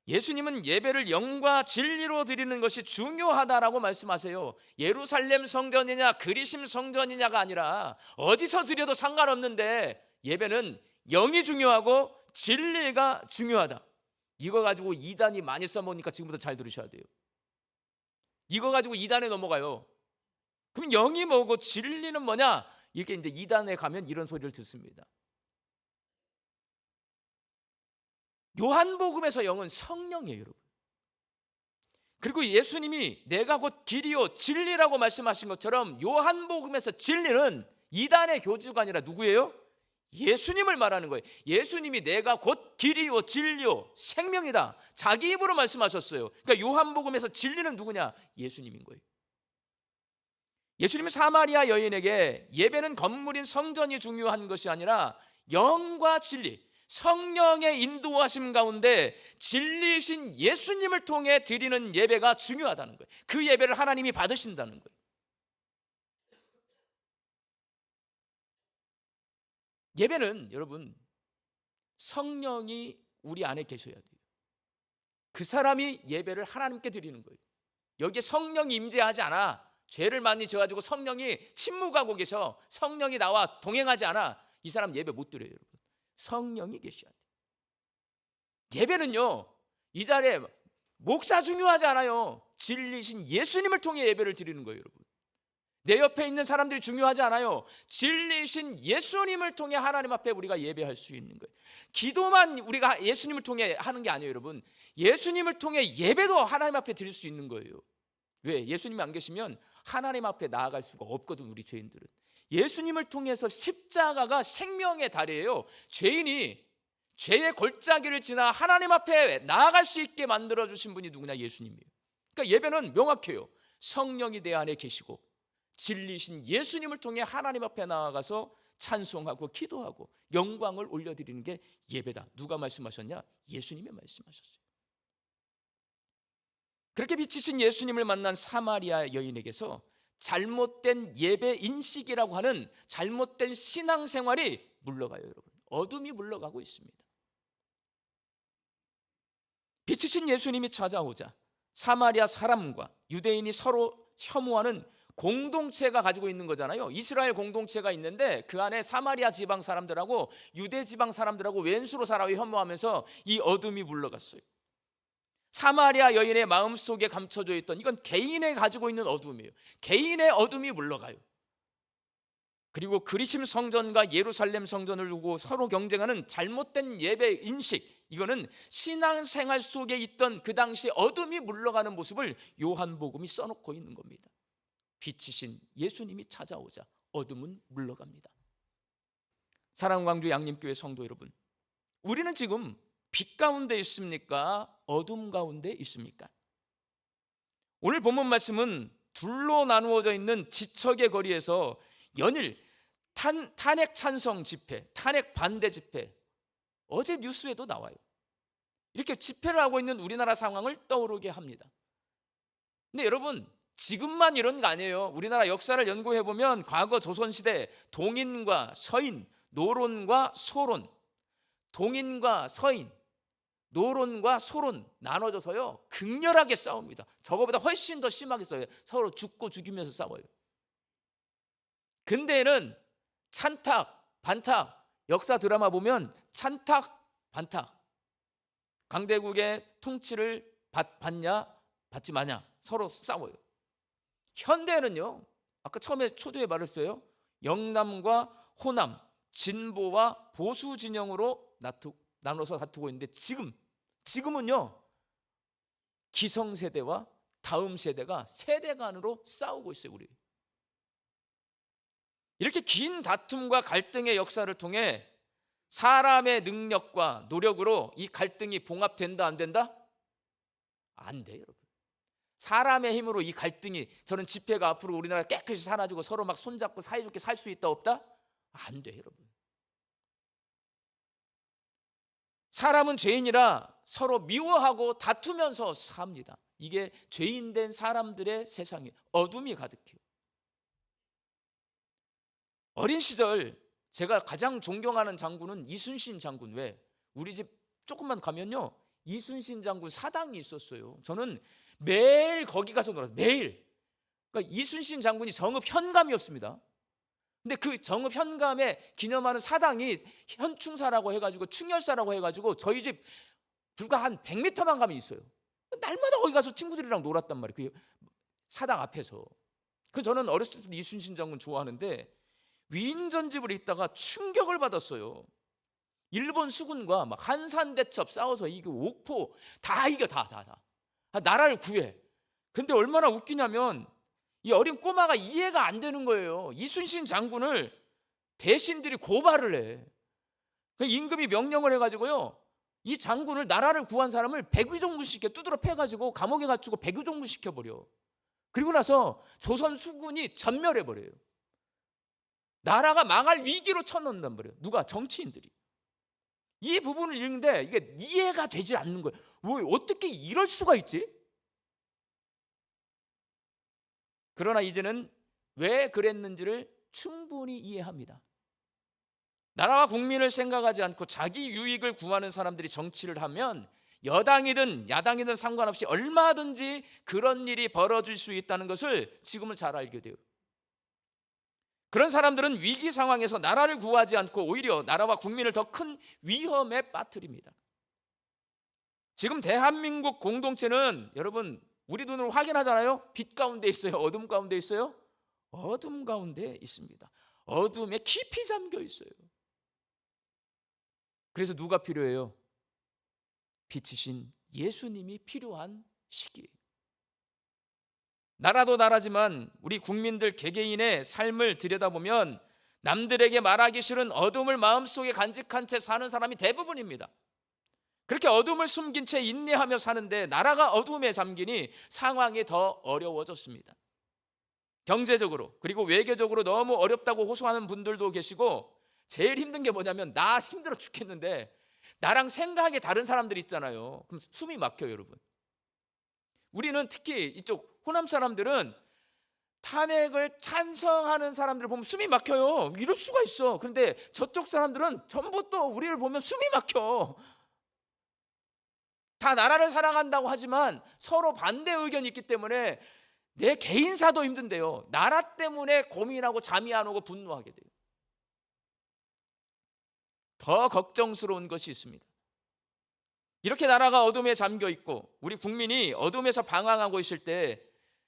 예수님은 예배를 영과 진리로 드리는 것이 중요하다라고 말씀하세요. 예루살렘 성전이냐 그리심 성전이냐가 아니라 어디서 드려도 상관없는데 예배는 영이 중요하고 진리가 중요하다. 이거 가지고 이단이 많이 써먹으니까 지금부터 잘 들으셔야 돼요. 이거 가지고 이단에 넘어가요. 그럼 영이 뭐고 진리는 뭐냐? 이렇게 이제 이단에 가면 이런 소리를 듣습니다. 요한복음에서 영은 성령이에요, 여러분. 그리고 예수님이 내가 곧 길이요 진리라고 말씀하신 것처럼 요한복음에서 진리는 이단의 교주가 아니라 누구예요? 예수님을 말하는 거예요. 예수님이 내가 곧 길이요 진리요 생명이다. 자기 입으로 말씀하셨어요. 그러니까 요한복음에서 진리는 누구냐? 예수님인 거예요. 예수님이 사마리아 여인에게 예배는 건물인 성전이 중요한 것이 아니라 영과 진리, 성령의 인도하심 가운데 진리이신 예수님을 통해 드리는 예배가 중요하다는 거예요. 그 예배를 하나님이 받으신다는 거예요. 예배는 여러분 성령이 우리 안에 계셔야 돼요. 그 사람이 예배를 하나님께 드리는 거예요. 여기에 성령이 임재하지 않아, 죄를 많이 져가지고 성령이 침묵하고 계셔, 성령이 나와 동행하지 않아, 이 사람 예배 못 드려요. 여러분, 성령이 계셔야 돼요. 예배는요 이 자리에 목사 중요하지 않아요. 진리신 예수님을 통해 예배를 드리는 거예요. 여러분, 내 옆에 있는 사람들이 중요하지 않아요. 진리신 예수님을 통해 하나님 앞에 우리가 예배할 수 있는 거예요. 기도만 우리가 예수님을 통해 하는 게 아니에요. 여러분, 예수님을 통해 예배도 하나님 앞에 드릴 수 있는 거예요. 왜? 예수님이 안 계시면 하나님 앞에 나아갈 수가 없거든. 우리 죄인들은 예수님을 통해서 십자가가 생명의 다리예요. 죄인이 죄의 골짜기를 지나 하나님 앞에 나아갈 수 있게 만들어주신 분이 누구냐? 예수님이에요. 그러니까 예배는 명확해요. 성령이 내 안에 계시고 진리신 예수님을 통해 하나님 앞에 나아가서 찬송하고 기도하고 영광을 올려드리는 게 예배다. 누가 말씀하셨냐? 예수님이 말씀하셨어요. 그렇게 빛이신 예수님을 만난 사마리아 여인에게서 잘못된 예배 인식이라고 하는 잘못된 신앙생활이 물러가요, 여러분. 어둠이 물러가고 있습니다. 빛이신 예수님이 찾아오자 사마리아 사람과 유대인이 서로 혐오하는 공동체가 가지고 있는 거잖아요. 이스라엘 공동체가 있는데 그 안에 사마리아 지방 사람들하고 유대 지방 사람들하고 왼수로 살아요 혐오하면서 이 어둠이 물러갔어요. 사마리아 여인의 마음속에 감춰져 있던 이건 개인의 가지고 있는 어둠이에요. 개인의 어둠이 물러가요. 그리고 그리심 성전과 예루살렘 성전을 두고 서로 경쟁하는 잘못된 예배 인식, 이거는 신앙생활 속에 있던 그 당시 어둠이 물러가는 모습을 요한복음이 써놓고 있는 겁니다. 빛이신 예수님이 찾아오자 어둠은 물러갑니다. 사랑광주 양림교회 성도 여러분, 우리는 지금 빛 가운데 있습니까? 어둠 가운데 있습니까? 오늘 본문 말씀은 둘로 나누어져 있는 지척의 거리에서 연일 탄핵 찬성 집회, 탄핵 반대 집회, 어제 뉴스에도 나와요. 이렇게 집회를 하고 있는 우리나라 상황을 떠오르게 합니다. 근데 여러분, 지금만 이런 거 아니에요. 우리나라 역사를 연구해 보면 과거 조선시대 동인과 서인, 노론과 소론, 동인과 서인, 노론과 소론 나눠져서요 극렬하게 싸웁니다. 저거보다 훨씬 더 심하게 싸워요. 서로 죽고 죽이면서 싸워요. 근대에는 찬탁, 반탁, 역사 드라마 보면 찬탁, 반탁, 강대국의 통치를 받냐 받지 마냐 서로 싸워요. 현대에는요, 아까 처음에 초두에 말했어요, 영남과 호남, 진보와 보수 진영으로 나눠서 다투고 있는데 지금은요 기성세대와 다음 세대가 세대 간으로 싸우고 있어요. 우리 이렇게 긴 다툼과 갈등의 역사를 통해 사람의 능력과 노력으로 이 갈등이 봉합된다 안 된다? 안 돼요, 여러분. 사람의 힘으로 이 갈등이, 저는 집회가 앞으로 우리나라 깨끗이 사라지고 서로 막 손잡고 사이좋게 살 수 있다 없다? 안 돼요, 여러분. 사람은 죄인이라 서로 미워하고 다투면서 삽니다. 이게 죄인된 사람들의 세상이에요. 어둠이 가득해요. 어린 시절 제가 가장 존경하는 장군은 이순신 장군. 왜? 우리 집 조금만 가면요 이순신 장군 사당이 있었어요. 저는 매일 거기 가서 놀았어요. 매일. 그러니까 이순신 장군이 정읍 현감이었습니다. 근데 그 정읍 현감에 기념하는 사당이 현충사라고 해가지고 충혈사라고 해가지고 저희 집 불과 한 100m만 가면 있어요. 날마다 거기 가서 친구들이랑 놀았단 말이에요. 그 사당 앞에서. 그 저는 어렸을 때 이순신 장군 좋아하는데 위인전집을 읽다가 충격을 받았어요. 일본 수군과 막 한산대첩 싸워서 이기고 옥포 다 이겨 다 나라를 구해. 근데 얼마나 웃기냐면 이 어린 꼬마가 이해가 안 되는 거예요. 이순신 장군을 대신들이 고발을 해. 그 임금이 명령을 해가지고요 이 장군을, 나라를 구한 사람을 백의종군시켜 두드러 패가지고 감옥에 갇히고 백의종군 시켜버려. 그리고 나서 조선 수군이 전멸해버려요. 나라가 망할 위기로 쳐넣는단 말이에요. 누가? 정치인들이. 이 부분을 읽는데 이게 이해가 되지 않는 거예요. 왜 어떻게 이럴 수가 있지? 그러나 이제는 왜 그랬는지를 충분히 이해합니다. 나라와 국민을 생각하지 않고 자기 유익을 구하는 사람들이 정치를 하면 여당이든 야당이든 상관없이 얼마든지 그런 일이 벌어질 수 있다는 것을 지금은 잘 알게 돼요. 그런 사람들은 위기 상황에서 나라를 구하지 않고 오히려 나라와 국민을 더 큰 위험에 빠뜨립니다. 지금 대한민국 공동체는 여러분 우리 눈으로 확인하잖아요. 빛 가운데 있어요? 어둠 가운데 있어요? 어둠 가운데 있습니다. 어둠에 깊이 잠겨 있어요. 그래서 누가 필요해요? 빛이신 예수님이 필요한 시기예요. 나라도 나라지만 우리 국민들 개개인의 삶을 들여다보면 남들에게 말하기 싫은 어둠을 마음속에 간직한 채 사는 사람이 대부분입니다. 그렇게 어둠을 숨긴 채 인내하며 사는데 나라가 어둠에 잠기니 상황이 더 어려워졌습니다. 경제적으로 그리고 외교적으로 너무 어렵다고 호소하는 분들도 계시고, 제일 힘든 게 뭐냐면 나 힘들어 죽겠는데 나랑 생각이 다른 사람들이 있잖아요. 그럼 숨이 막혀요, 여러분. 우리는 특히 이쪽 호남 사람들은 탄핵을 찬성하는 사람들을 보면 숨이 막혀요. 이럴 수가 있어. 그런데 저쪽 사람들은 전부 또 우리를 보면 숨이 막혀. 다 나라를 사랑한다고 하지만 서로 반대 의견이 있기 때문에 내 개인사도 힘든데요, 나라 때문에 고민하고 잠이 안 오고 분노하게 돼요. 더 걱정스러운 것이 있습니다. 이렇게 나라가 어둠에 잠겨 있고 우리 국민이 어둠에서 방황하고 있을 때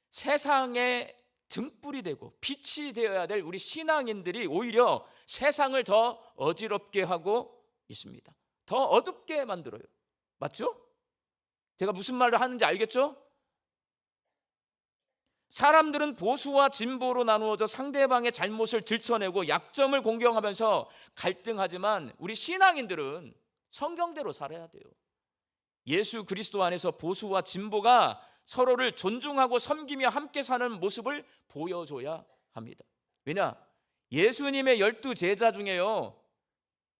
세상에 등불이 되고 빛이 되어야 될 우리 신앙인들이 오히려 세상을 더 어지럽게 하고 있습니다. 더 어둡게 만들어요. 맞죠? 제가 무슨 말을 하는지 알겠죠? 사람들은 보수와 진보로 나누어져 상대방의 잘못을 들춰내고 약점을 공경하면서 갈등하지만 우리 신앙인들은 성경대로 살아야 돼요. 예수 그리스도 안에서 보수와 진보가 서로를 존중하고 섬기며 함께 사는 모습을 보여줘야 합니다. 왜냐? 예수님의 12제자 중에요,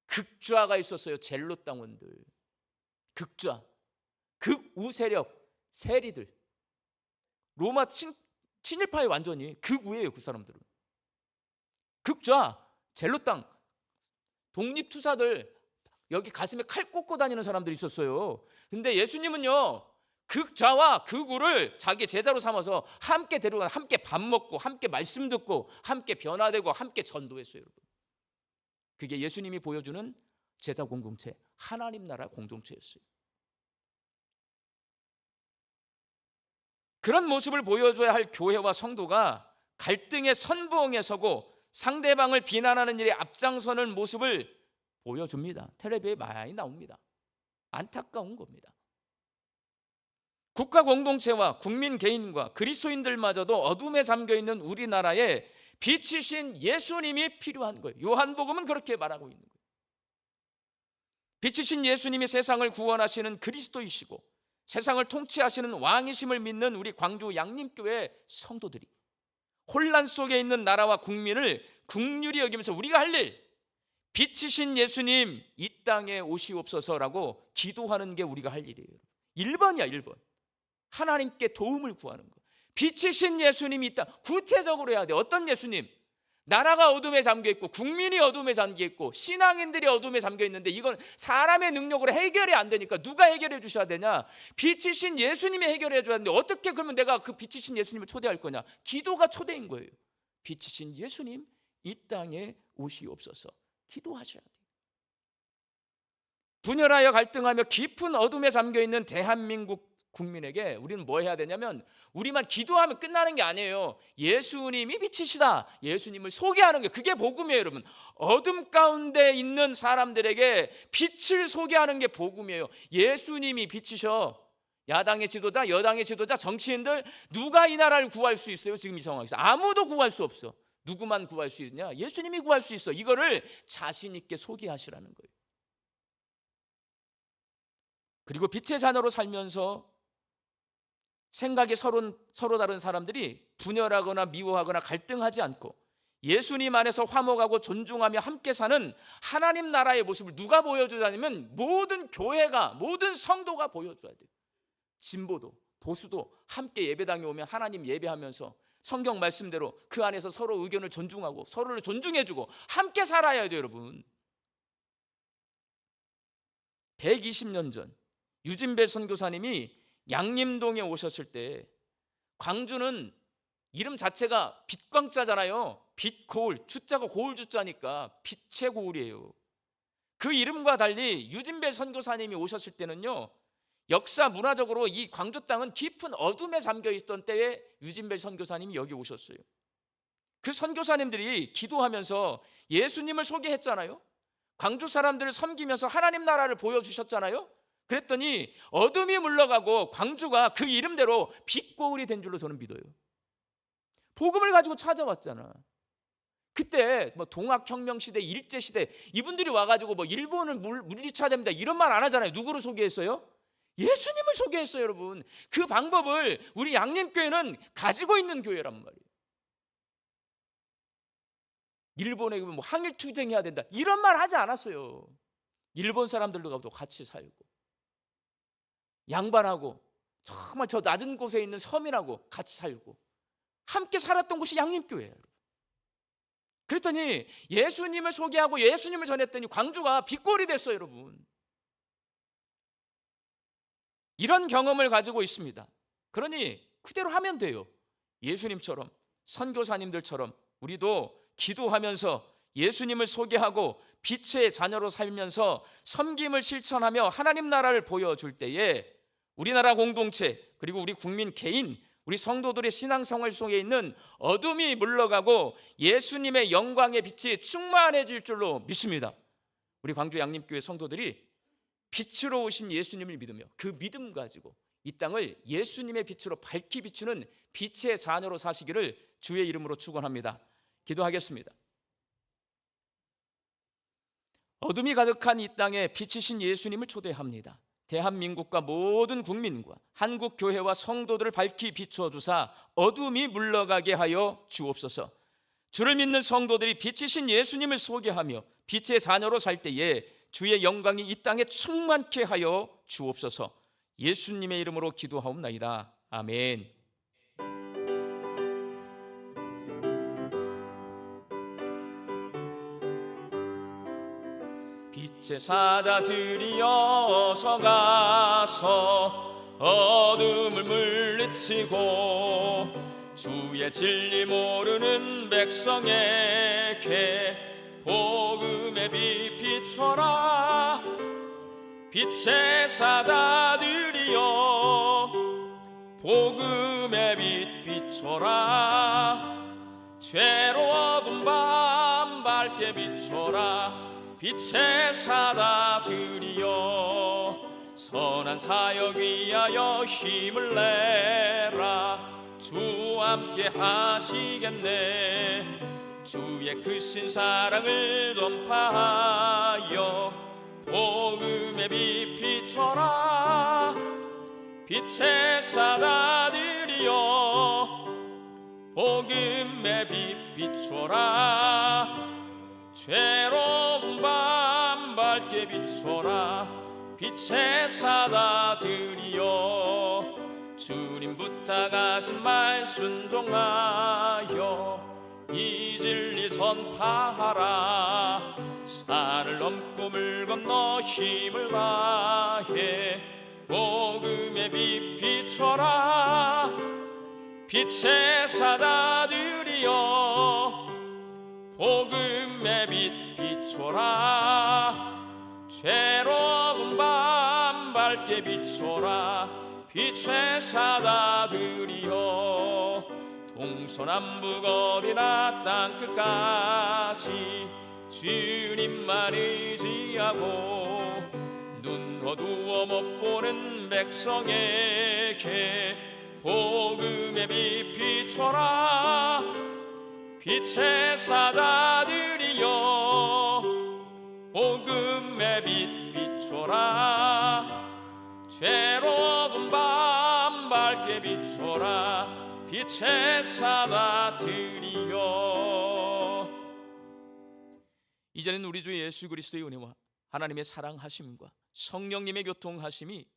극좌가 있었어요. 젤로 당원들, 극좌, 극우세력, 세리들, 로마 친일파의 완전히 극우예요. 그 사람들은 극좌, 젤로땅, 독립투사들, 여기 가슴에 칼 꽂고 다니는 사람들이 있었어요. 근데 예수님은요, 극좌와 극우를 자기 제자로 삼아서 함께 데려가, 함께 밥 먹고 함께 말씀 듣고 함께 변화되고 함께 전도했어요. 여러분, 그게 예수님이 보여주는 제자 공동체, 하나님 나라 공동체였어요. 그런 모습을 보여줘야 할 교회와 성도가 갈등의 선봉에 서고 상대방을 비난하는 일에 앞장서는 모습을 보여줍니다. 텔레비에 많이 나옵니다. 안타까운 겁니다. 국가 공동체와 국민 개인과 그리스도인들마저도 어둠에 잠겨있는 우리나라에 빛이신 예수님이 필요한 거예요. 요한복음은 그렇게 말하고 있는 거예요. 빛이신 예수님이 세상을 구원하시는 그리스도이시고 세상을 통치하시는 왕이심을 믿는 우리 광주 양림교회 성도들이 혼란 속에 있는 나라와 국민을 긍휼히 여기면서 우리가 할 일, 빛이신 예수님 이 땅에 오시옵소서라고 기도하는 게 우리가 할 일이에요. 1번이야 1번. 하나님께 도움을 구하는 거. 빛이신 예수님이 있다. 구체적으로 해야 돼. 어떤 예수님? 나라가 어둠에 잠겨 있고 국민이 어둠에 잠겨 있고 신앙인들이 어둠에 잠겨 있는데 이건 사람의 능력으로 해결이 안 되니까 누가 해결해 주셔야 되냐? 빛이신 예수님이 해결해 줘야 되는데 어떻게 그러면 내가 그 빛이신 예수님을 초대할 거냐? 기도가 초대인 거예요. 빛이신 예수님 이 땅에 오시옵소서. 기도하셔야 돼요. 분열하여 갈등하며 깊은 어둠에 잠겨 있는 대한민국 국민에게 우리는 뭐 해야 되냐면 우리만 기도하면 끝나는 게 아니에요. 예수님이 빛이시다. 예수님을 소개하는 게 그게 복음이에요, 여러분. 어둠 가운데 있는 사람들에게 빛을 소개하는 게 복음이에요. 예수님이 빛이셔. 야당의 지도자, 여당의 지도자, 정치인들 누가 이 나라를 구할 수 있어요? 지금 이 상황에서 아무도 구할 수 없어. 누구만 구할 수 있냐? 예수님이 구할 수 있어. 이거를 자신 있게 소개하시라는 거예요. 그리고 빛의 자녀로 살면서 생각이 서로 다른 사람들이 분열하거나 미워하거나 갈등하지 않고 예수님 안에서 화목하고 존중하며 함께 사는 하나님 나라의 모습을 누가 보여주자면 모든 교회가, 모든 성도가 보여줘야 돼요. 진보도 보수도 함께 예배당에 오면 하나님 예배하면서 성경 말씀대로 그 안에서 서로 의견을 존중하고 서로를 존중해주고 함께 살아야 돼요, 여러분. 120년 전 유진배 선교사님이 양림동에 오셨을 때, 광주는 이름 자체가 빛광자잖아요. 빛 고을, 주자가 고을 주자니까 빛의 고을이에요. 그 이름과 달리 유진배 선교사님이 오셨을 때는요, 역사 문화적으로 이 광주 땅은 깊은 어둠에 잠겨 있던 때에 유진배 선교사님이 여기 오셨어요. 그 선교사님들이 기도하면서 예수님을 소개했잖아요. 광주 사람들을 섬기면서 하나님 나라를 보여주셨잖아요. 그랬더니 어둠이 물러가고 광주가 그 이름대로 빛고울이 된 줄로 저는 믿어요. 복음을 가지고 찾아왔잖아. 그때 뭐 동학혁명 시대, 일제 시대 이분들이 와가지고 뭐 일본을 물리쳐야 됩니다 이런 말 안 하잖아요. 누구를 소개했어요? 예수님을 소개했어요, 여러분. 그 방법을 우리 양림교회는 가지고 있는 교회란 말이에요. 일본에 뭐 항일 투쟁해야 된다 이런 말 하지 않았어요. 일본 사람들도 같이 살고 양반하고 정말 저 낮은 곳에 있는 서민하고 같이 살고 함께 살았던 곳이 양림교회예요. 그랬더니 예수님을 소개하고 예수님을 전했더니 광주가 빛골이 됐어요, 여러분. 이런 경험을 가지고 있습니다. 그러니 그대로 하면 돼요. 예수님처럼, 선교사님들처럼 우리도 기도하면서 예수님을 소개하고 빛의 자녀로 살면서 섬김을 실천하며 하나님 나라를 보여줄 때에 우리나라 공동체 그리고 우리 국민 개인, 우리 성도들의 신앙생활 속에 있는 어둠이 물러가고 예수님의 영광의 빛이 충만해질 줄로 믿습니다. 우리 광주 양림교회 성도들이 빛으로 오신 예수님을 믿으며 그 믿음 가지고 이 땅을 예수님의 빛으로 밝히 비추는 빛의 자녀로 사시기를 주의 이름으로 축원합니다. 기도하겠습니다. 어둠이 가득한 이 땅에 빛이신 예수님을 초대합니다. 대한민국과 모든 국민과 한국 교회와 성도들을 밝히 비추어 주사 어둠이 물러가게 하여 주옵소서. 주를 믿는 성도들이 빛이신 예수님을 소개하며 빛의 자녀로 살 때에 주의 영광이 이 땅에 충만케 하여 주옵소서. 예수님의 이름으로 기도하옵나이다. 아멘. 빛의 사자들이여 어서 가서 어둠을 물리치고 주의 진리 모르는 백성에게 복음의 빛 비춰라. 빛의 사자들이여 복음의 빛 비춰라. 죄로워둔 밤 밝게 비춰라. 빛의 사자들이여 선한 사역 위하여 힘을 내라. 주 함께 하시겠네. 주의 크신 사랑을 전파하여 복음의 빛 비춰라. 빛의 사자들이여 복음의 빛 비춰라. 죄로운 밤 밝게 비춰라. 빛의 사자들이여 주님 부탁하신 말 순종하여 이 진리 선파하라. 산을 넘고 물 건너 힘을 다해 복음의 빛 비춰라. 빛의 사자들이여 복음의 빛 비춰라. 죄로운 밤 밝게 비춰라. 빛의 사자들이여 동서남북 어디나 땅끝까지 주님만 의지하고 눈 어두워 못 보는 백성에게 복음의 빛 비춰라. 빛의 사자들이여 복음의 빛 비춰라. 죄로운 밤 밝게 비춰라. 빛의 사자들이여. 이제는 우리 주 예수 그리스도의 은혜와 하나님의 사랑하심과 성령님의 교통하심이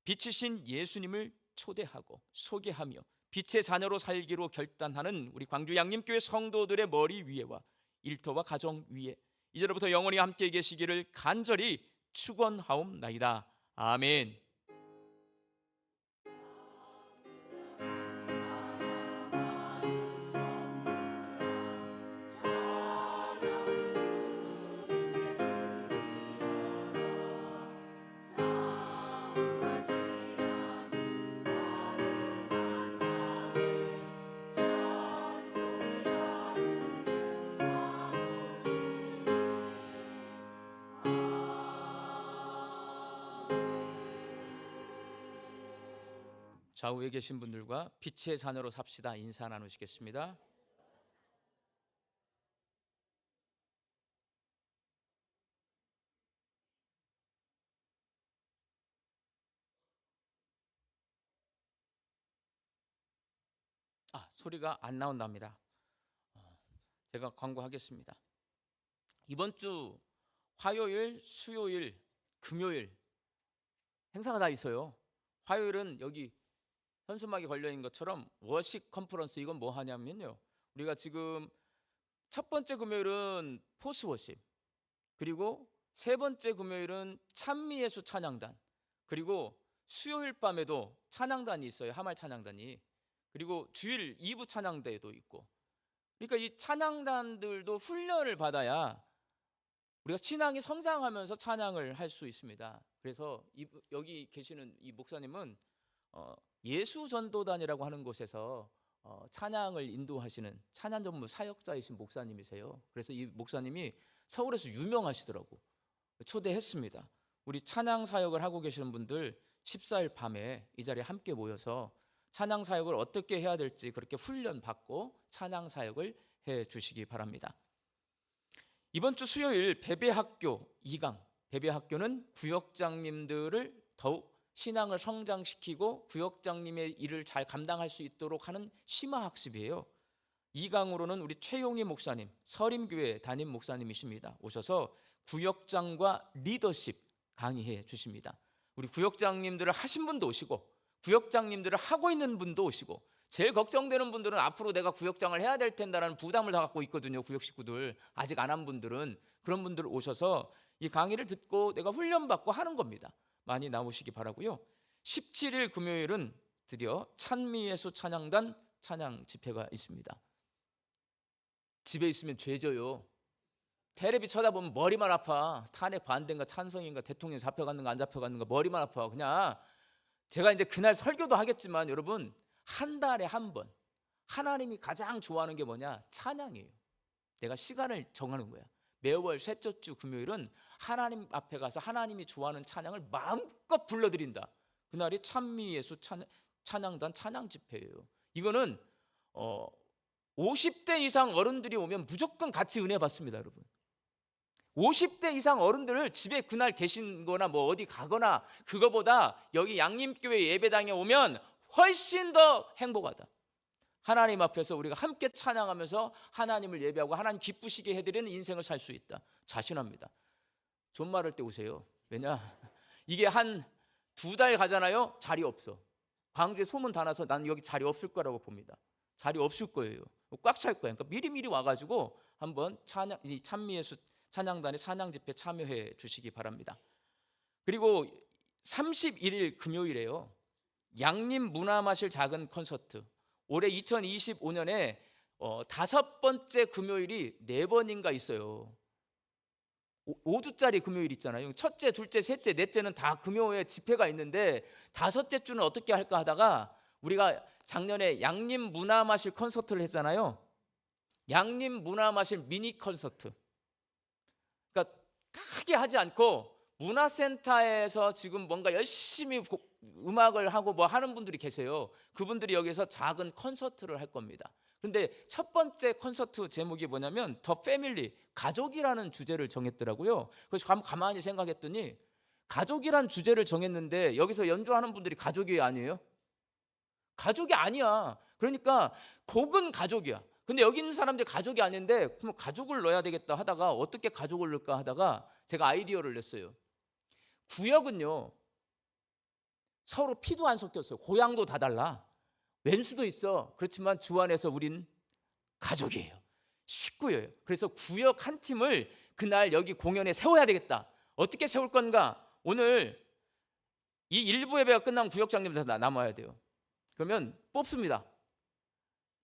빛이신 예수님을 초대하고 소개하며 빛의 자녀로 살기로 결단하는 우리 광주 양림교회 성도들의 머리 위에와 일터와 가정 위에 이제로부터 영원히 함께 계시기를 간절히 축원하옵나이다. 아멘. 좌우에 계신 분들과 빛의 자녀로 삽시다 인사 나누시겠습니다. 소리가 안 나온답니다. 제가 광고하겠습니다. 이번 주 화요일, 수요일, 금요일 행사가 다 있어요. 화요일은 여기 현수막에 걸려 있는 것처럼 워십 컨퍼런스. 이건 뭐 하냐면요, 우리가 지금 첫 번째 금요일은 포스 워십, 그리고 세 번째 금요일은 찬미예수 찬양단, 그리고 수요일 밤에도 찬양단이 있어요. 하말 찬양단이. 그리고 주일 2부 찬양대도 있고. 그러니까 이 찬양단들도 훈련을 받아야 우리가 신앙이 성장하면서 찬양을 할 수 있습니다. 그래서 여기 계시는 이 목사님은 예수전도단이라고 하는 곳에서 찬양을 인도하시는 찬양 전문 사역자이신 목사님이세요. 그래서 이 목사님이 서울에서 유명하시더라고. 초대했습니다. 우리 찬양 사역을 하고 계시는 분들 14일 밤에 이 자리에 함께 모여서 찬양 사역을 어떻게 해야 될지 그렇게 훈련 받고 찬양 사역을 해 주시기 바랍니다. 이번 주 수요일 베베학교 2강. 베베학교는 구역장님들을 더욱 신앙을 성장시키고 구역장님의 일을 잘 감당할 수 있도록 하는 심화학습이에요. 2강으로는 우리 최용희 목사님, 서림교회 담임 목사님이십니다. 오셔서 구역장과 리더십 강의해 주십니다. 우리 구역장님들을 하신 분도 오시고 구역장님들을 하고 있는 분도 오시고, 제일 걱정되는 분들은 앞으로 내가 구역장을 해야 될 텐다라는 부담을 다 갖고 있거든요. 구역 식구들, 아직 안 한 분들은. 그런 분들 오셔서 이 강의를 듣고 내가 훈련받고 하는 겁니다. 많이 나오시기 바라고요. 17일 금요일은 드디어 찬미예수 찬양단 찬양 집회가 있습니다. 집에 있으면 죄져요. 테레비 쳐다보면 머리만 아파. 탄핵 반대인가 찬성인가, 대통령 잡혀갔는가 안 잡혀갔는가 머리만 아파. 그냥 제가 이제 그날 설교도 하겠지만 여러분, 한 달에 한 번 하나님이 가장 좋아하는 게 뭐냐? 찬양이에요. 내가 시간을 정하는 거야. 매월 셋째 주 금요일은 하나님 앞에 가서 하나님이 좋아하는 찬양을 마음껏 불러드린다. 그날이 찬미예수 찬양단 찬양 집회예요. 이거는 50대 이상 어른들이 오면 무조건 같이 은혜 받습니다, 여러분. 50대 이상 어른들을 집에 그날 계신 거나 뭐 어디 가거나, 그거보다 여기 양림교회 예배당에 오면 훨씬 더 행복하다. 하나님 앞에서 우리가 함께 찬양하면서 하나님을 예배하고 하나님 기쁘시게 해드리는 인생을 살 수 있다. 자신합니다. 존말할 때 오세요. 왜냐? 이게 한 2달 가잖아요. 자리 없어. 광주에 소문 다 나서 난 여기 자리 없을 거라고 봅니다. 자리 없을 거예요. 꽉 찰 거예요. 그러니까 미리미리 와가지고 한번 이 찬미예수 찬양단의 찬양 집회 참여해 주시기 바랍니다. 그리고 31일 금요일에요, 양림 문화마실 작은 콘서트. 올해 2025년에 5번째 금요일이 4번인가 있어요. 5주짜리 금요일 있잖아요. 첫째, 둘째, 셋째, 넷째는 다 금요일에 집회가 있는데 5째 주는 어떻게 할까 하다가 우리가 작년에 양림 문화마실 콘서트를 했잖아요. 양림 문화마실 미니 콘서트. 그러니까 크게 하지 않고 문화센터에서 지금 뭔가 열심히 음악을 하고 뭐 하는 분들이 계세요. 그분들이 여기서 작은 콘서트를 할 겁니다. 그런데 첫 번째 콘서트 제목이 뭐냐면 더 패밀리, 가족이라는 주제를 정했더라고요. 그래서 가만히 생각했더니 가족이란 주제를 정했는데 여기서 연주하는 분들이 가족이 아니에요? 가족이 아니야. 그러니까 곡은 가족이야. 근데 여기 있는 사람들이 가족이 아닌데 그럼 가족을 넣어야 되겠다 하다가 어떻게 가족을 넣을까 하다가 제가 아이디어를 냈어요. 구역은요, 서로 피도 안 섞였어요. 고향도 다 달라. 왼수도 있어. 그렇지만 주 안에서 우린 가족이에요. 식구예요. 그래서 구역 한 팀을 그날 여기 공연에 세워야 되겠다. 어떻게 세울 건가? 오늘 이 일부 예배가 끝나면 구역장님들 다 남아야 돼요. 그러면 뽑습니다.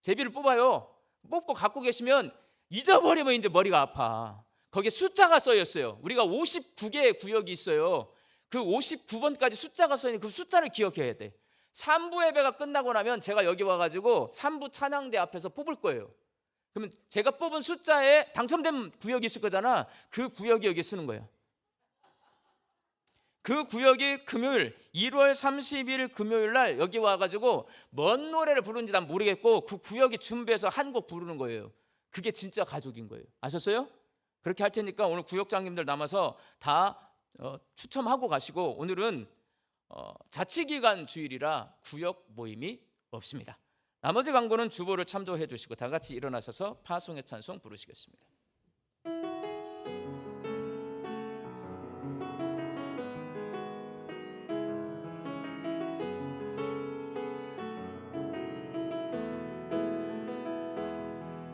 제비를 뽑아요. 뽑고 갖고 계시면 잊어버리면 이제 머리가 아파. 거기에 숫자가 써 있어요. 우리가 59개의 구역이 있어요. 그 59번까지 숫자가 써 있는 그 숫자를 기억해야 돼. 3부 예배가 끝나고 나면 제가 여기 와가지고 3부 찬양대 앞에서 뽑을 거예요. 그러면 제가 뽑은 숫자에 당첨된 구역이 있을 거잖아. 그 구역이 여기 쓰는 거예요. 그 구역이 금요일 1월 30일 금요일 날 여기 와가지고 뭔 노래를 부르는지 난 모르겠고 그 구역이 준비해서 한 곡 부르는 거예요. 그게 진짜 가족인 거예요. 아셨어요? 그렇게 할 테니까 오늘 구역장님들 남아서 다 추첨하고 가시고, 오늘은 자치기간 주일이라 구역 모임이 없습니다. 나머지 광고는 주보를 참조해 주시고 다 같이 일어나셔서 파송의 찬송 부르시겠습니다.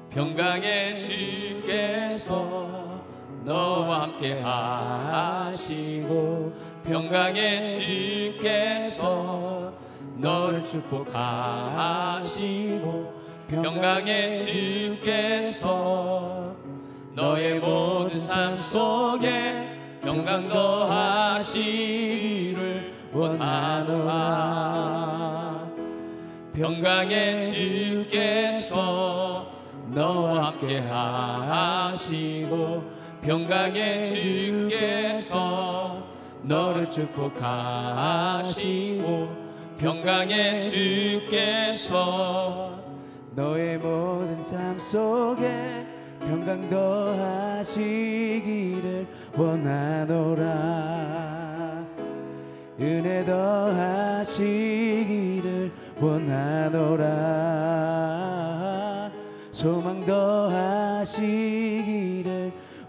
평강의 주께서 너와 함께 하시고 평강의 주께서 너를 축복하시고 평강의 주께서 너의 모든 삶 속에 평강 더하시기를 원하노라. 평강의 주께서 너와 함께 하시고 평강의 주께서 너를 축복하시고 평강의 주께서 너의 모든 삶 속에 평강 더하시기를 원하노라. 은혜 더하시기를 원하노라. 소망 더하시기를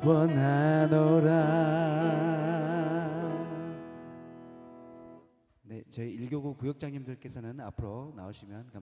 원하노라. 네, 저희 일교구 구역장님들께서는 앞으로 나오시면